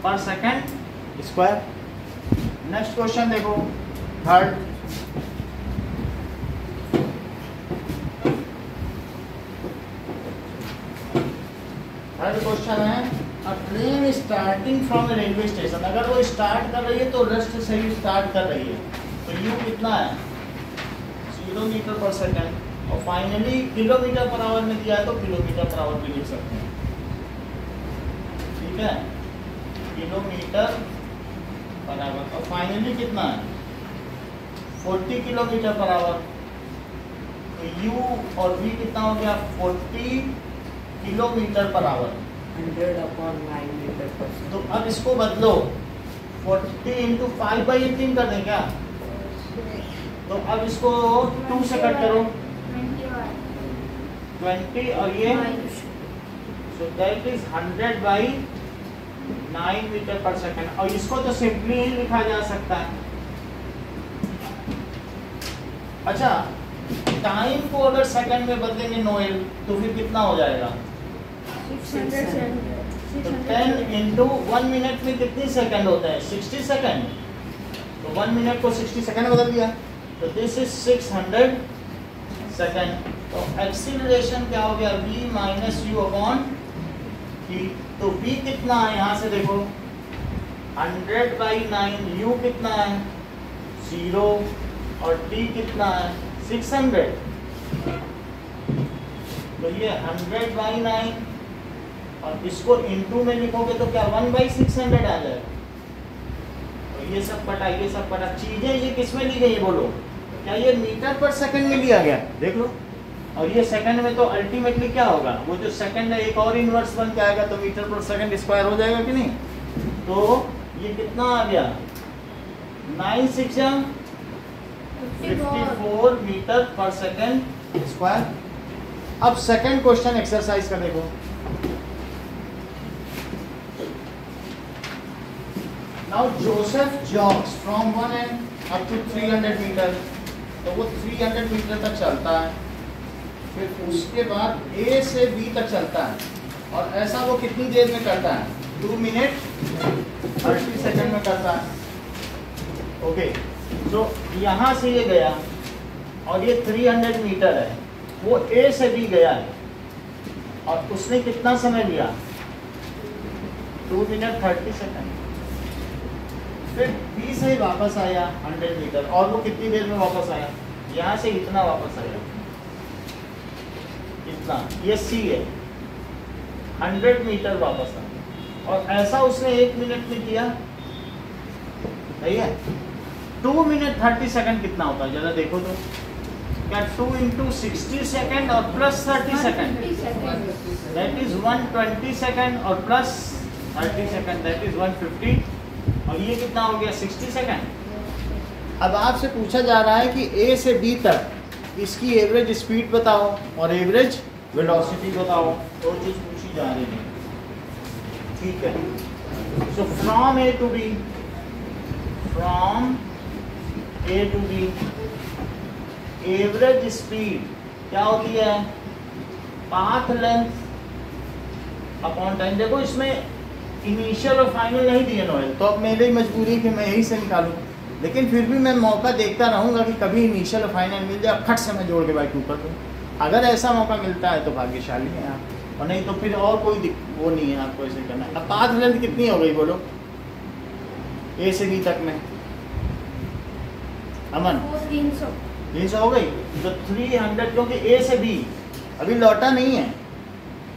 per second square. Next question देखो, थर्ड। थर्ड क्वेश्चन है, अ train starting from A railway station. अगर वो स्टार्ट कर रही है तो रेस्ट से ही स्टार्ट कर रही है। तो यू कितना है? 0 मीटर पर सेकंड। और फाइनली किलोमीटर पर आवर में दिया है तो किलोमीटर पर आवर भी लिख सकते हैं। ठीक है, किलोमीटर पर आवर। और फाइनली कितना है? 40 किलोमीटर पर आवर। तो u और v कितना हो गया? 40 kilometre per our. 100/9 metre per second. तो अब इसको बदलो, 40 इंटू 5/18 कर दें क्या? तो अब इसको 2 से कट करो 20 और ये so that is 100/9 metre per second. और इसको तो सिंपली ही लिखा जा सकता है। अच्छा, टाइम को अगर सेकंड में बदलेंगे नोएल तो फिर कितना हो जाएगा? 600 तो 10 इंटू 1 मिनट में कितनी सेकंड होता है? 60 सेकंड। तो 1 मिनट को 60 सेकंड बदल दिया, तो दिस इज 600 सेकंड। तो एक्सीलरेशन क्या हो गया? v minus you upon t। तो v कितना है यहाँ से देखो, 100/9, u कितना है 0 और t कितना है 600। तो ये 100/9 और इसको इनटू में लिखोगे तो क्या 1/600 आ जाएगा। तो ये सब पटा, ये सब पटा। चीजें ये किस में ली गई बोलो? क्या ये मीटर पर सेकंड में लिया गया? देख लो। और ये सेकंड में तो अल्टीमेटली क्या होगा? वो जो सेकंड है एक और इनवर्स बन के आएगा, तो मीटर पर सेकंड स्क्वायर हो जाएगा कि नहीं? तो ये कितना आ गया? 9 6 54 मीटर पर सेकंड स्क्वायर। अब सेकंड क्वेश्चन एक्सरसाइज का देखो। Now Joseph jogs from one end up to 300 metre. तो वो 300 मीटर तक चलता है, फिर उसके बाद A से B तक चलता है। और ऐसा वो कितनी देर में करता है? 2 मिनट 30 सेकंड में करता है। ओके, तो यहाँ से ये गया और ये 300 मीटर है, वो A से B गया है और उसने कितना समय लिया? 2 मिनट 30 सेकंड। फिर B से वापस आया 100 मीटर और वो कितनी देर में वापस आया? यहाँ से इतना वापस आया, इतना। ये C है, 100 मीटर वापस आया। और ऐसा उसने 1 मिनट में किया, सही है। 2 मिनट 30 सेकंड कितना होता है जरा देखो तो? क्या 2 इंटू 60 सेकंड और plus 30 second, that is 120 second और प्लस 30 सेकंड, दैट इज 150। और ये कितना हो गया? 60 सेकंड। अब आपसे पूछा जा रहा है कि A से B तक इसकी एवरेज स्पीड बताओ और एवरेज वेलोसिटी बताओ। दो चीज पूछी जा रही है, ठीक है। So from A to B, from A to B average speed क्या होती है? Path length upon time. देखो इसमें इनिशियल और फाइनल नहीं दिए नोएल, तो अब मेरी मजबूरी कि मैं यही से निकालूं, लेकिन फिर भी मैं मौका देखता रहूंगा कि कभी इनिशियल और फाइनल मिल जाए, खट से मैं जोड़ के बाई 2 कर दूँ। अगर ऐसा मौका मिलता है तो भाग्यशाली है आप, और नहीं तो फिर और कोई वो नहीं है आपको ऐसे करना है। अब पाथ लेंथ कितनी हो गई बोलो A से B तक में? अमन 300 हो गई। तो 300, क्योंकि A से B अभी लौटा नहीं है,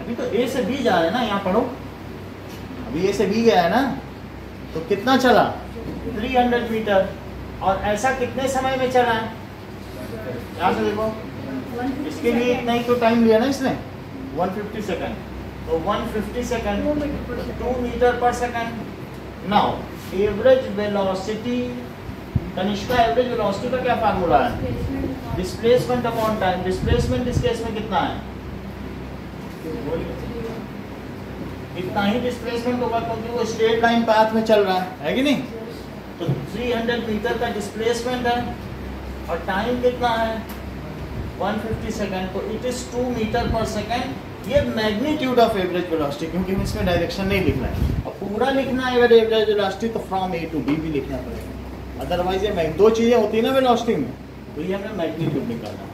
अभी तो A से B जा रहे हैं ना। यहाँ पढ़ो, अभी A से B गया है ना, तो कितना चला? 300 मीटर। और ऐसा कितने समय में चला है? यहाँ से देखो, इसके लिए इतना ही तो टाइम लिया ना इसने, 150 सेकंड। तो 150 second 2 metre per second. Now average velocity, Kanishka average velocity का क्या फार्मूला है? Displacement upon time. डिस्प्लेसमेंट इस केस में कितना है? इतना ही डिस्प्लेसमेंट होगा क्योंकि वो स्ट्रेट लाइन पाथ में चल रहा है कि नहीं? तो 300 मीटर का डिस्प्लेसमेंट है और टाइम कितना है? 150 सेकंड। तो it is 2 metre per second. ये मैग्नीट्यूड ऑफ एवरेज वेलोसिटी, क्योंकि इसमें डायरेक्शन नहीं लिखना है। और पूरा लिखना है अगर एवरेज वेलोसिटी तो फ्रॉम A टू B भी लिखना पड़ेगा, अदरवाइज ये दो चीजें होती है ना वेलोसिटी में, तो ये हमें मैग्नीट्यूड निकालना।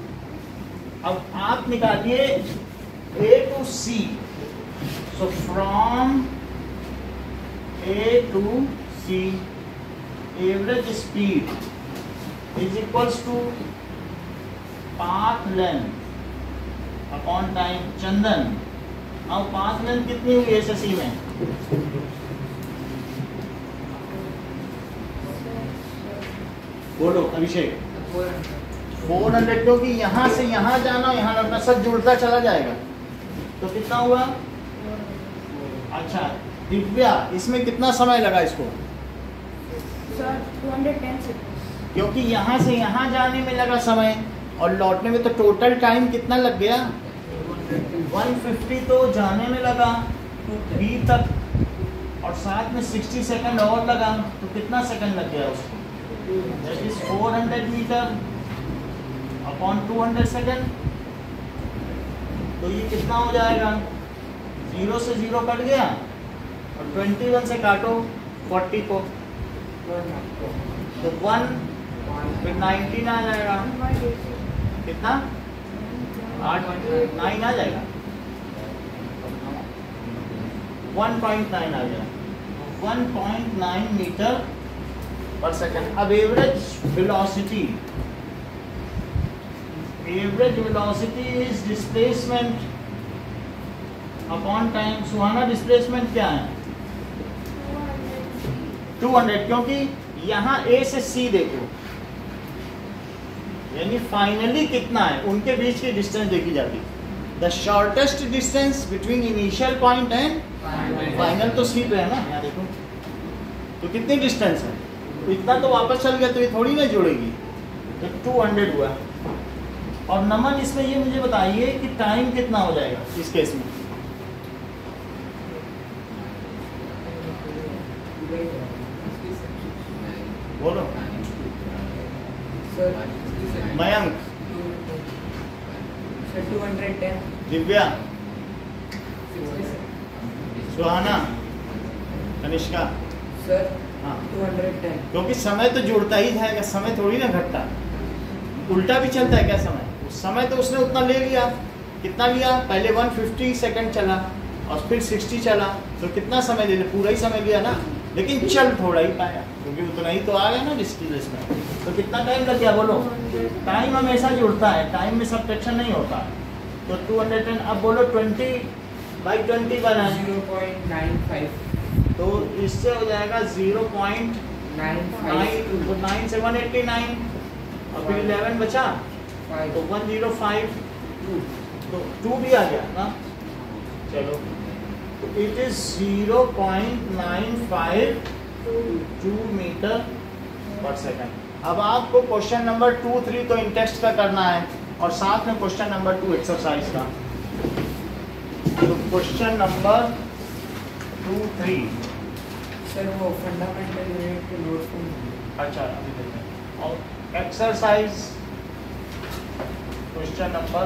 अब आप निकालिए A to C। So from A to C, average speed is equals to path length upon time. चंदन, अब पाथ लेंथ कितनी हुई है SSC में? बोलो अभिषेक। 400, क्योंकि यहाँ से यहाँ जाना, यहाँ लगना, सब जुड़ता चला जाएगा। तो कितना हुआ? अच्छा दिव्या, इसमें कितना समय लगा इसको? Sir 210 second. क्योंकि यहाँ से यहाँ जाने में लगा समय और लौटने में, तो टोटल टाइम कितना लग गया? 150 तो जाने में लगा B तक, और साथ में 60 सेकंड और लगा, तो कितना सेकंड लग गया उसको? That is 400 metre upon 200 second. तो ये कितना हो जाएगा? 0 से 0 कट गया, और 21 से काटो 40 को, तो 1 फिर 19 आ जाएगा। कितना? 8.9 आ जाएगा, 1.9 आ गया, 1.9 मीटर पर सेकंड। अब average velocity is displacement upon time. Suhana, displacement क्या है? 200, क्योंकि यहाँ A से C देखो, यानी फाइनली कितना है, उनके बीच की डिस्टेंस देखी जाती है। The shortest distance between initial point and final, तो C पे है ना, यहाँ देखो, तो कितनी डिस्टेंस है? इतना तो वापस चल गया, तो ये थोड़ी ना जुड़ेगी, तो 200 हुआ। और नमन, इसमें ये मुझे बताइए कि टाइम कितना हो जाएगा इस केस में? बोलो सर मयंक, 210, दिव्या, सुहाना, कनिष्का। सर हाँ, 210, क्योंकि समय तो जुड़ता ही जाएगा, समय थोड़ी ना घटता, उल्टा भी चलता है क्या समय? उस समय तो उसने उतना ले लिया, कितना लिया? पहले 150 सेकंड चला और फिर 60 चला, तो कितना समय ले लिया? पूरा ही समय लिया ना, लेकिन चल थोड़ा ही पाया, क्योंकि उतना ही तो आ गया ना डिस्टेंस में। तो कितना टाइम लग गया बोलो? टाइम हमेशा जुड़ता है, टाइम में सब्ट्रैक्शन नहीं होता। तो 210, अब बोलो 20/20 बना है, 0.95, तो इससे हो जाएगा 0.9, 9 से 189, और फिर 11 बचा, तो 105, तो 2 भी आ गया ना। चलो, तो it is 0.952 metre per second. अब आपको क्वेश्चन नंबर 2, 3 तो इंटेक्स्ट का करना है, और साथ में क्वेश्चन नंबर 2 एक्सरसाइज का। तो क्वेश्चन नंबर 2, 3, सर वो फंडामेंटल यूनिट के नोट्स में। अच्छा अभी देखते हैं। और एक्सरसाइज क्वेश्चन नंबर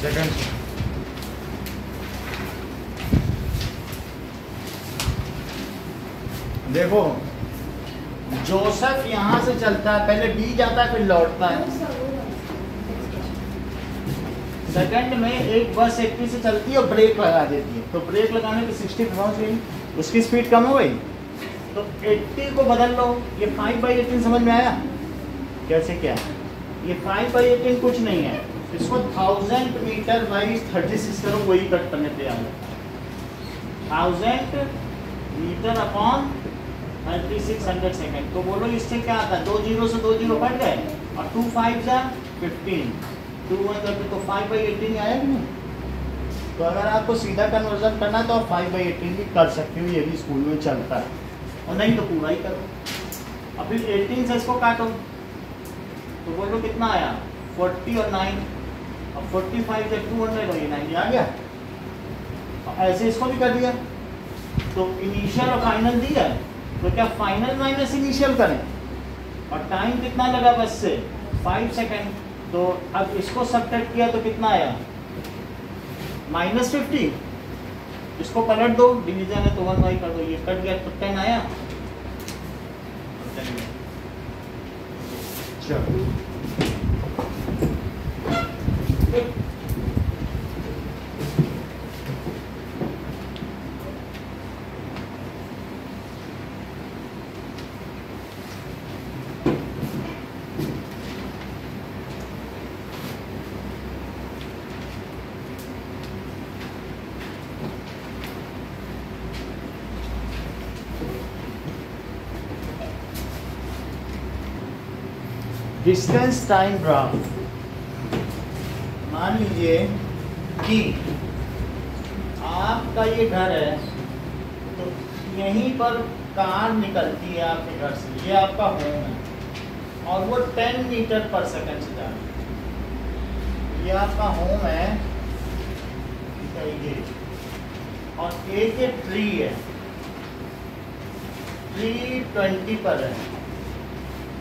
सेकंड। देखो, जोसेफ यहां से चलता है, पहले बी जाता है फिर लौटता है। सेकंड में एक बस 80 से चलती है और ब्रेक लगा देती है, तो ब्रेक लगाने पे 60 पे पहुंच गई, उसकी स्पीड कम हो गई, तो 80 को बदल लो। ये 5/18 समझ में आया कैसे? क्या ये 5/18 कुछ नहीं है, इसको 1000 मीटर बाई 36 करो, वही कट करने पे आ जाता है। 1000 मीटर अपॉन 3600 सेकेंड। तो बोलो इससे क्या आता है? 2 0 से 2 0 कट गए, और 2 5 जा 15, 2 1 करके तो 5/18 आया कि नहीं? तो अगर आपको सीधा कन्वर्जन करना है तो आप 5/18 भी कर सकते हो, ये भी स्कूल में चलता है, और नहीं तो पूरा ही करो। और फिर 18 से इसको काटो, तो बोलो कितना आया? 40 और 9, और 45 जब 200 हो, ये 90 आ गया। और ऐसे इसको भी कर दिया, तो इनिशियल और फाइनल दिया है, तो क्या फाइनल माइनस इनिशियल करें? और टाइम कितना लगा बस से? 5 सेकेंड। तो अब इसको सब्ट्रैक्ट किया तो कितना आया? -50। इसको पलट दो, डिवीजन है तो 1/, कर दो, ये कट गया तो 10 आया। चलो, डिस्टेंस टाइम ग्राफ, मान लीजिए कि आपका ये घर है, तो यहीं पर कार निकलती है आपके घर से, ये आपका होम है, और वो 10 मीटर पर सेकंड से जा रही है। ये आपका होम है, ये, और एक ये ट्री है, ट्री 20 पर है,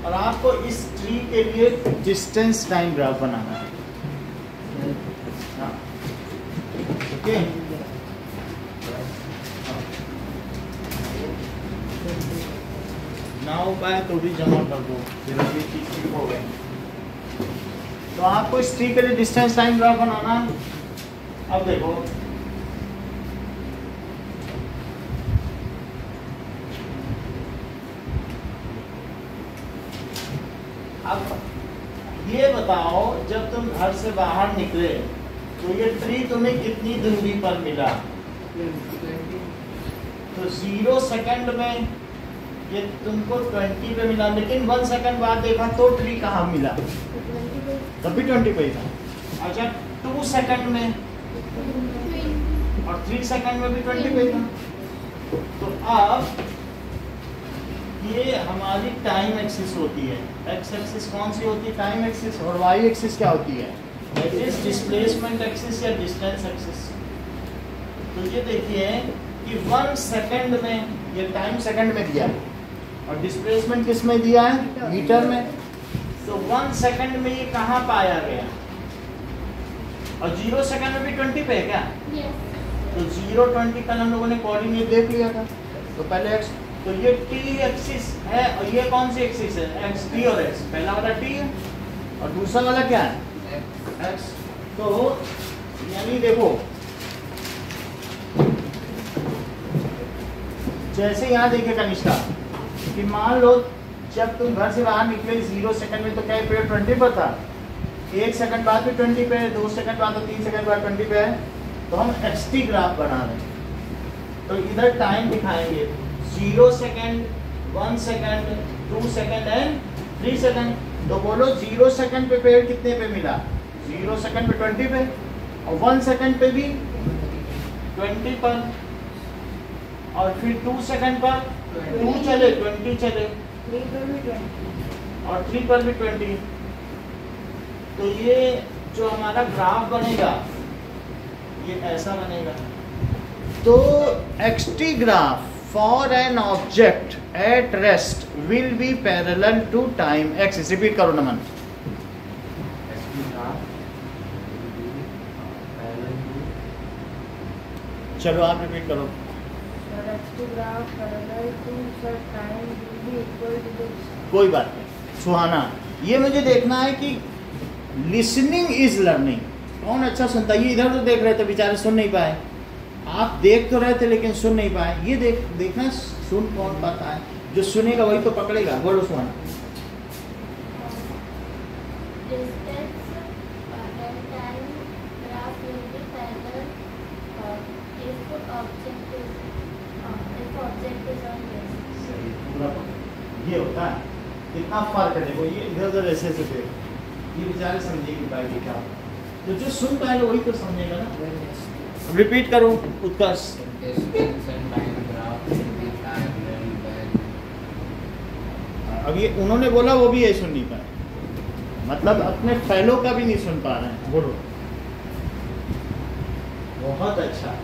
और आपको इस ट्री के लिए डिस्टेंस टाइम ग्राफ बनाना है। ओके, ना हो पाए तो भी जमा कर दो, फिर अभी ठीक हो गए। तो आपको इस ट्री के लिए डिस्टेंस टाइम ग्राफ बनाना है। अब देखो, अब ये बताओ, जब तुम घर से बाहर निकले तो ये ट्री तुम्हें कितनी दूरी पर मिला? तो 0 सेकंड में ये तुमको 20 पे मिला, लेकिन 1 सेकंड बाद देखा तो ट्री कहाँ मिला? तब भी 20 पे था। अच्छा, 2 सेकंड में और 3 सेकंड में भी 20 पे था। तो अब ये हमारी टाइम एक्सिस होती है। एक्स एक्सिस कौन सी होती है? Time axis. और वाई एक्सिस क्या होती है? एक्सिस डिस्प्लेसमेंट एक्सिस या डिस्टेंस एक्सिस। तो ये देखिए कि 1 सेकंड में, ये टाइम सेकंड में दिया और डिस्प्लेसमेंट किस में दिया है? मीटर में। तो 1 सेकंड में ये कहाँ पाया गया? और 0 सेकंड में भी 20 पे है क्या? तो 0 20 का हम लोगों ने कोऑर्डिनेट देख लिया था। तो पहले एक्स, तो ये टी एक्सिस है, और ये कौन सी एक्सिस है? एक्स, टी और एक्स। पहला वाला टी है और दूसरा वाला क्या है? एक्स। तो यानी देखो, जैसे यहाँ देखिए कनिष्ठा, कि मान लो जब तुम घर से बाहर निकले 0 सेकंड में, तो क्या पीरियड 20 पर था? 1 सेकंड बाद भी 20 पे है, 2 सेकंड बाद और 3 सेकंड बाद 20 पे है। तो हम एक्सटी ग्राफ बना रहे हैं। तो इधर टाइम दिखाएंगे 0 second, 1 second, 2 second and 3 second. तो बोलो 0 सेकंड पे पीरियड कितने पे मिला? 0 सेकंड पे 20 पे, और 1 सेकंड पे भी 20 पर, और फिर 2 सेकंड पर 2 चले, 20 चले, 3 पर भी 20 और 3 पर भी 20। तो ये जो हमारा ग्राफ बनेगा ये ऐसा बनेगा। तो X T graph for an object at rest will be parallel to time axis. Repeat करो नमन। चलो आप रिपीट करो। कोई बात नहीं सुहाना, ये मुझे देखना है कि लिसनिंग इज लर्निंग। कौन अच्छा सुनता है? ये इधर तो देख रहे थे बेचारे, सुन नहीं पाए। आप देख तो रहे थे लेकिन सुन नहीं पाए। ये देखना सुन कौन पाता है? जो सुनेगा वही तो पकड़ेगा। बोलो सुहाना। ये होता है, कितना फर्क है। देखो ये इधर उधर ऐसे ऐसे देखो, ये बेचारे समझेगी पाएगी क्या। तो जो सुन पाएगा वही तो समझेगा ना। रिपीट करो उत्कर्ष। अब ये उन्होंने बोला, वो भी ये सुन नहीं पाए, मतलब अपने फेलो का भी नहीं सुन पा रहे हैं। बोलो। बहुत अच्छा।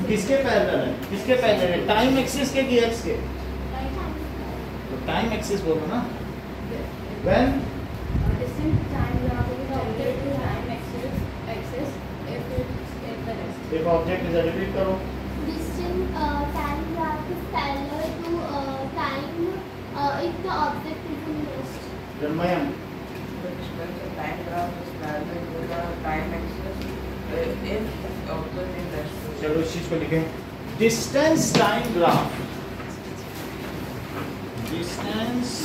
किसके पैरेलल है? किसके पैरेलल है? टाइम एक्सिस के कि एक्स के? तो टाइम एक्सिस बोलो ना। व्हेन एक ऑब्जेक्ट इज, रिपीट करो। Time graph is parallel to time if the object is in rest. जन्मयम। Time graph is parallel to the time axis if object is rest. चलो इस चीज को लिखें। Distance time graph, distance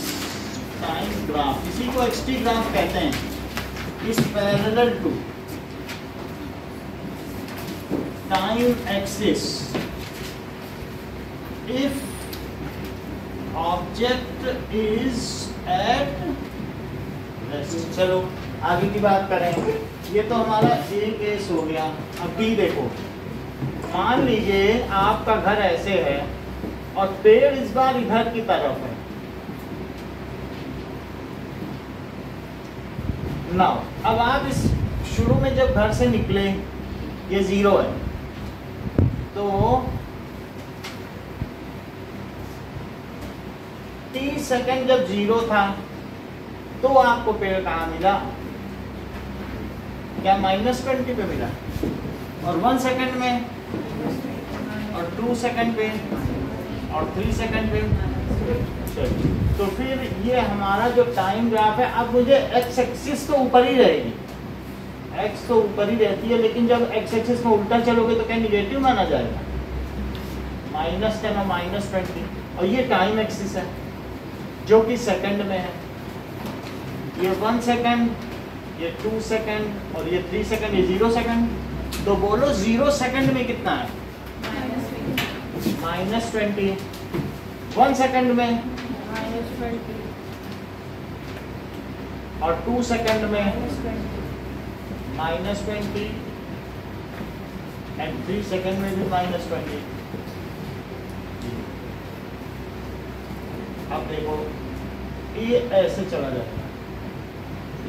time graph, इसी को एक्सटी ग्राफ कहते हैं। इस parallel to time axis if object is at rest. चलो आगे की बात करें। ये तो हमारा ए केस हो गया। अब बी देखो, मान लीजिए आपका घर ऐसे है और पेड़ इस बार इधर की तरफ है। नाउ अब आप इस शुरू में जब घर से निकले ये 0 है, तो t सेकंड जब 0 था तो आपको पेड़ कहाँ मिला? क्या -20 पे मिला? और 1 सेकंड में, और 2 सेकंड पे, और 3 सेकंड पे। चलिए, तो फिर ये हमारा जो टाइम ग्राफ है, अब मुझे एक्स एक्सिस तो ऊपर ही रहेगी, एक्स तो ऊपर ही रहती है, लेकिन जब एक्स एक्सिस में उल्टा चलोगे तो क्या निगेटिव माना जाएगा? -10 और -20। और ये टाइम एक्सिस है जो कि सेकंड में है। ये 1 सेकंड, ये 2 सेकंड और ये 3 सेकंड, ये 0 सेकंड। तो बोलो 0 सेकंड में कितना है? -20। 1 सेकंड में -20 और 2 सेकंड में -20 एंड 3 सेकंड में भी -20। अब देखो ये ऐसे चला जाता है।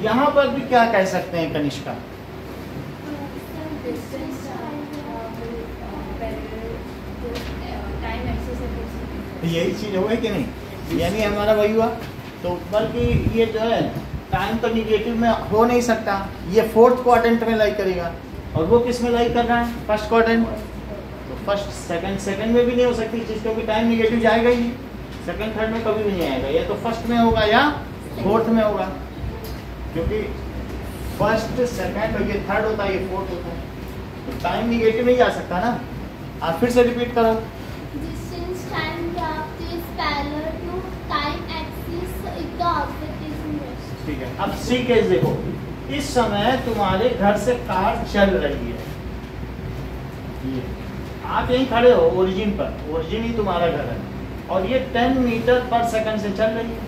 यहाँ पर भी क्या कह सकते हैं कनिष्का? यही चीज हो कि नहीं? यानी हमारा वही हुआ। तो बल्कि ये जो है टाइम तो निगेटिव में हो नहीं सकता, ये 4th क्वाड्रेंट में लाई करेगा। और वो किस में लाई कर रहा है? 1st quadrant. तो 1st सेकंड में भी नहीं हो सकती चीज, क्योंकि टाइम निगेटिव जाएगा ही, 2nd 3rd में कभी भी नहीं आएगा। या तो 1st में होगा या 4th में होगा, क्योंकि 1st 2nd और ये 3rd होता है, ये 4th होता है। तो टाइम निगेटिव नहीं जा सकता ना। आप फिर से रिपीट करो। Distance time graph is parallel to time axis if the object is in rest. ठीक है, अब सी केस देखो। इस समय तुम्हारे घर से कार चल रही है, ये आप यहीं खड़े हो ओरिजिन पर, ओरिजिन ही तुम्हारा घर है, और ये 10 मीटर पर सेकंड से चल रही है।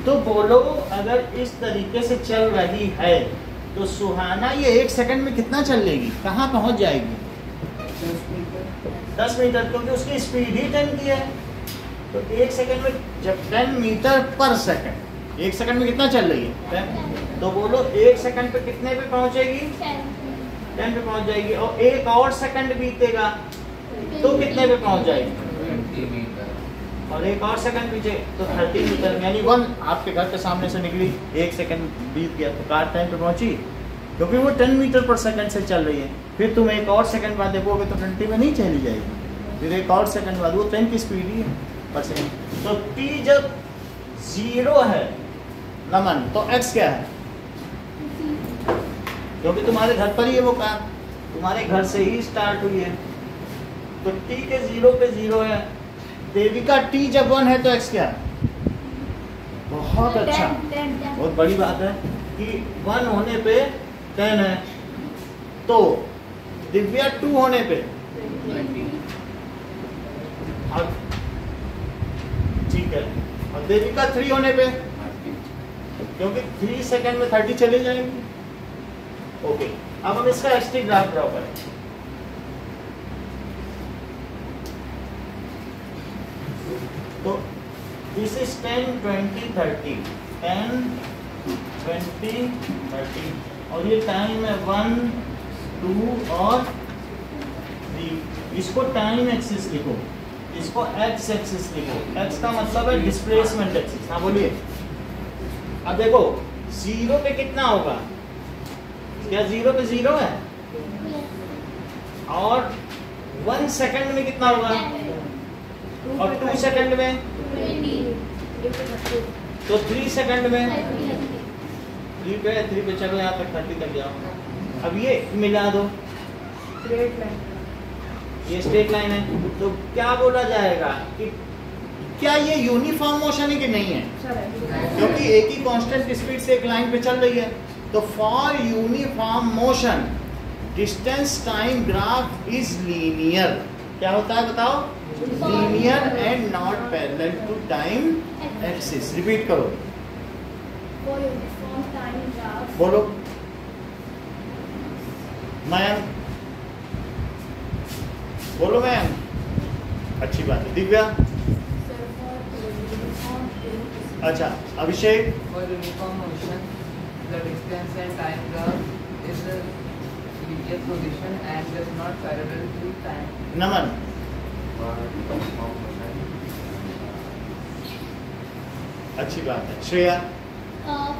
तो बोलो अगर इस तरीके से चल रही है तो सुहाना ये 1 सेकंड में कितना चल लेगी? कहाँ पहुंच जाएगी? 10 मीटर, क्योंकि उसकी स्पीड ही 10 की है। तो 1 सेकंड में जब 10 मीटर पर सेकंड, 1 सेकंड में कितना चल रही है? 10। तो बोलो 1 सेकंड पे कितने पे पहुंचेगी? 10 पे पहुंच जाएगी। और 1 और सेकंड बीतेगा तो कितने पे पहुंच जाएगी? 20 मीटर। और 1 और सेकंड पीछे तो 30 मीटर, यानी 1 आपके घर के सामने से निकली, 1 सेकंड बीत गया तो कार टाइम पे पहुंची, क्योंकि वो 10 मीटर पर सेकंड से चल रही है। फिर तुम 1 और सेकंड बाद देखोगे तो 20 में नहीं चली जाएगी, फिर 1 और सेकंड बाद, वो 10 की स्पीड ही है पर सेकंड। तो t जब 0 है नमन, तो x क्या है? क्योंकि तुम्हारे घर पर ही है वो कार, तुम्हारे घर से ही स्टार्ट हुई है। तो t के 0 पे 0 है। देविका t जब 1 है तो x क्या है? बहुत अच्छा, बहुत बड़ी बात है कि 1 होने पे 10 है। तो दिव्या 2 होने पे, और ठीक है, और देविका 3 होने पे, क्योंकि 3 सेकंड में 30 चले जाएंगे। ओके, अब हम इसका एक्सटी ग्राफ ड्रॉ करें। तो दिस इज 10 20 30, 10 20 30, और ये टाइम है 1 2 और 3। इसको टाइम एक्सिस लिखो, इसको एक्स एक्सिस लिखो। एक्स का मतलब है डिस्प्लेसमेंट एक्सिस। हाँ बोलिए। अब देखो 0 पे कितना होगा? क्या 0 पे 0 है? और 1 सेकंड में कितना होगा? और 2 सेकंड में, तो 3 सेकंड में, 3 पे चलो यहाँ तक 30 तक जाओ। अब ये मिला दो, ये स्ट्रेट लाइन है। तो क्या बोला जाएगा कि क्या ये यूनिफॉर्म मोशन है कि नहीं है? क्योंकि एक ही कांस्टेंट स्पीड से एक लाइन पे चल रही है। तो for uniform motion distance time graph is linear. क्या होता है बताओ? Linear and not parallel to time axis. Repeat करो, For uniform time graph. बोलो मैम, बोलो मैम। अच्छी बात है। Divya? Sir, for uniform time. अच्छा, अभिषेक? For uniform motion, the distance and time graph is a linear position and does not parallel to time. नमन? अच्छी बात है। Shreya?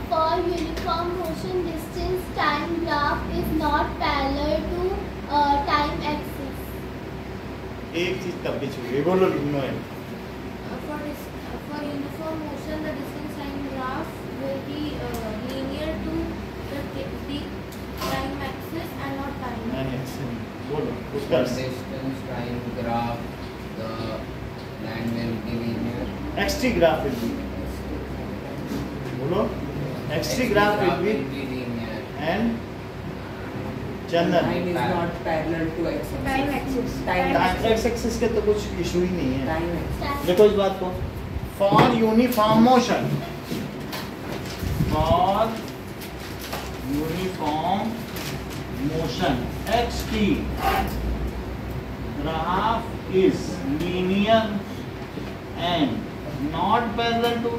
For uniform motion, distance time graph is not parallel to time axis. एक चीज तब भी छूट गई, बोलो Noel. For uniform motion, the distance time graph will be linear to the time axis and not time. नहीं, ऐसे नहीं। बोलो उसका distance time graph, the line will be linear. X t graph will be, बोलो x t graph will be linear. And Chandan? Time is not parallel to x-axis. Time axis. Time x axis के तो कुछ इशू ही नहीं है। Time axis. देखो इस बात को, for uniform motion, for uniform motion X T graph is linear and not parallel to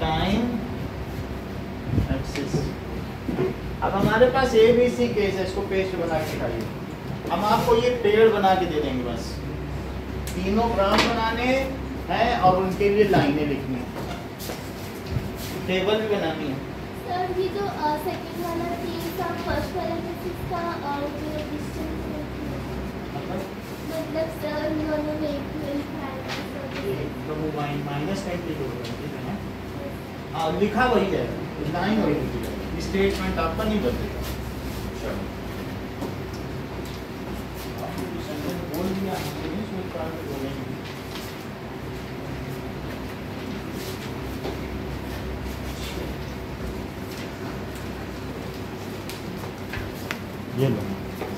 time axis. अब हमारे पास ए बी सी केस है, इसको पेस्ट बना के दिखाइए। हम आपको ये पेड़ बना के दे देंगे, बस तीनों ग्राफ बनाने हैं और उनके लिए लाइनें लिखनी है, टेबल भी बनानी है। सर ये जो सेकंड वाला केस और फर्स्ट वाला केस इसका जो डिस्टेंस मतलब सर दोनों में इक्वल है। माइनस का हाँ, लिखा वही है, लाइन वही लिखी है, स्टेटमेंट आपका नहीं बदलेगा। बोल दिया, नहीं सोच पा रहे बोलेंगे। ये लो।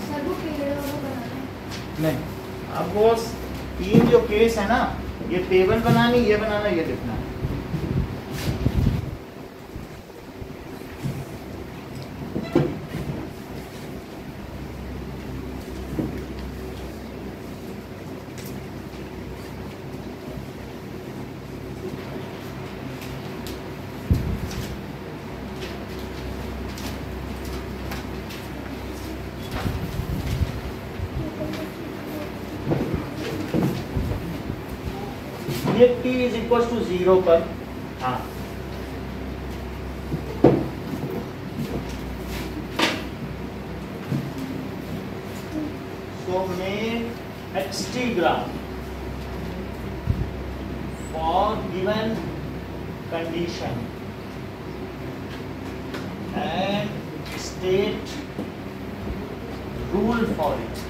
सर वो पेड़ वाला बनाना है. नहीं, अब वो तीन जो केस है ना, ये टेबल बनानी, ये बनाना, ये लिखना है। ये t इज इक्वल टू 0 पर, हाँ so make xt graph for given condition and state rule for it.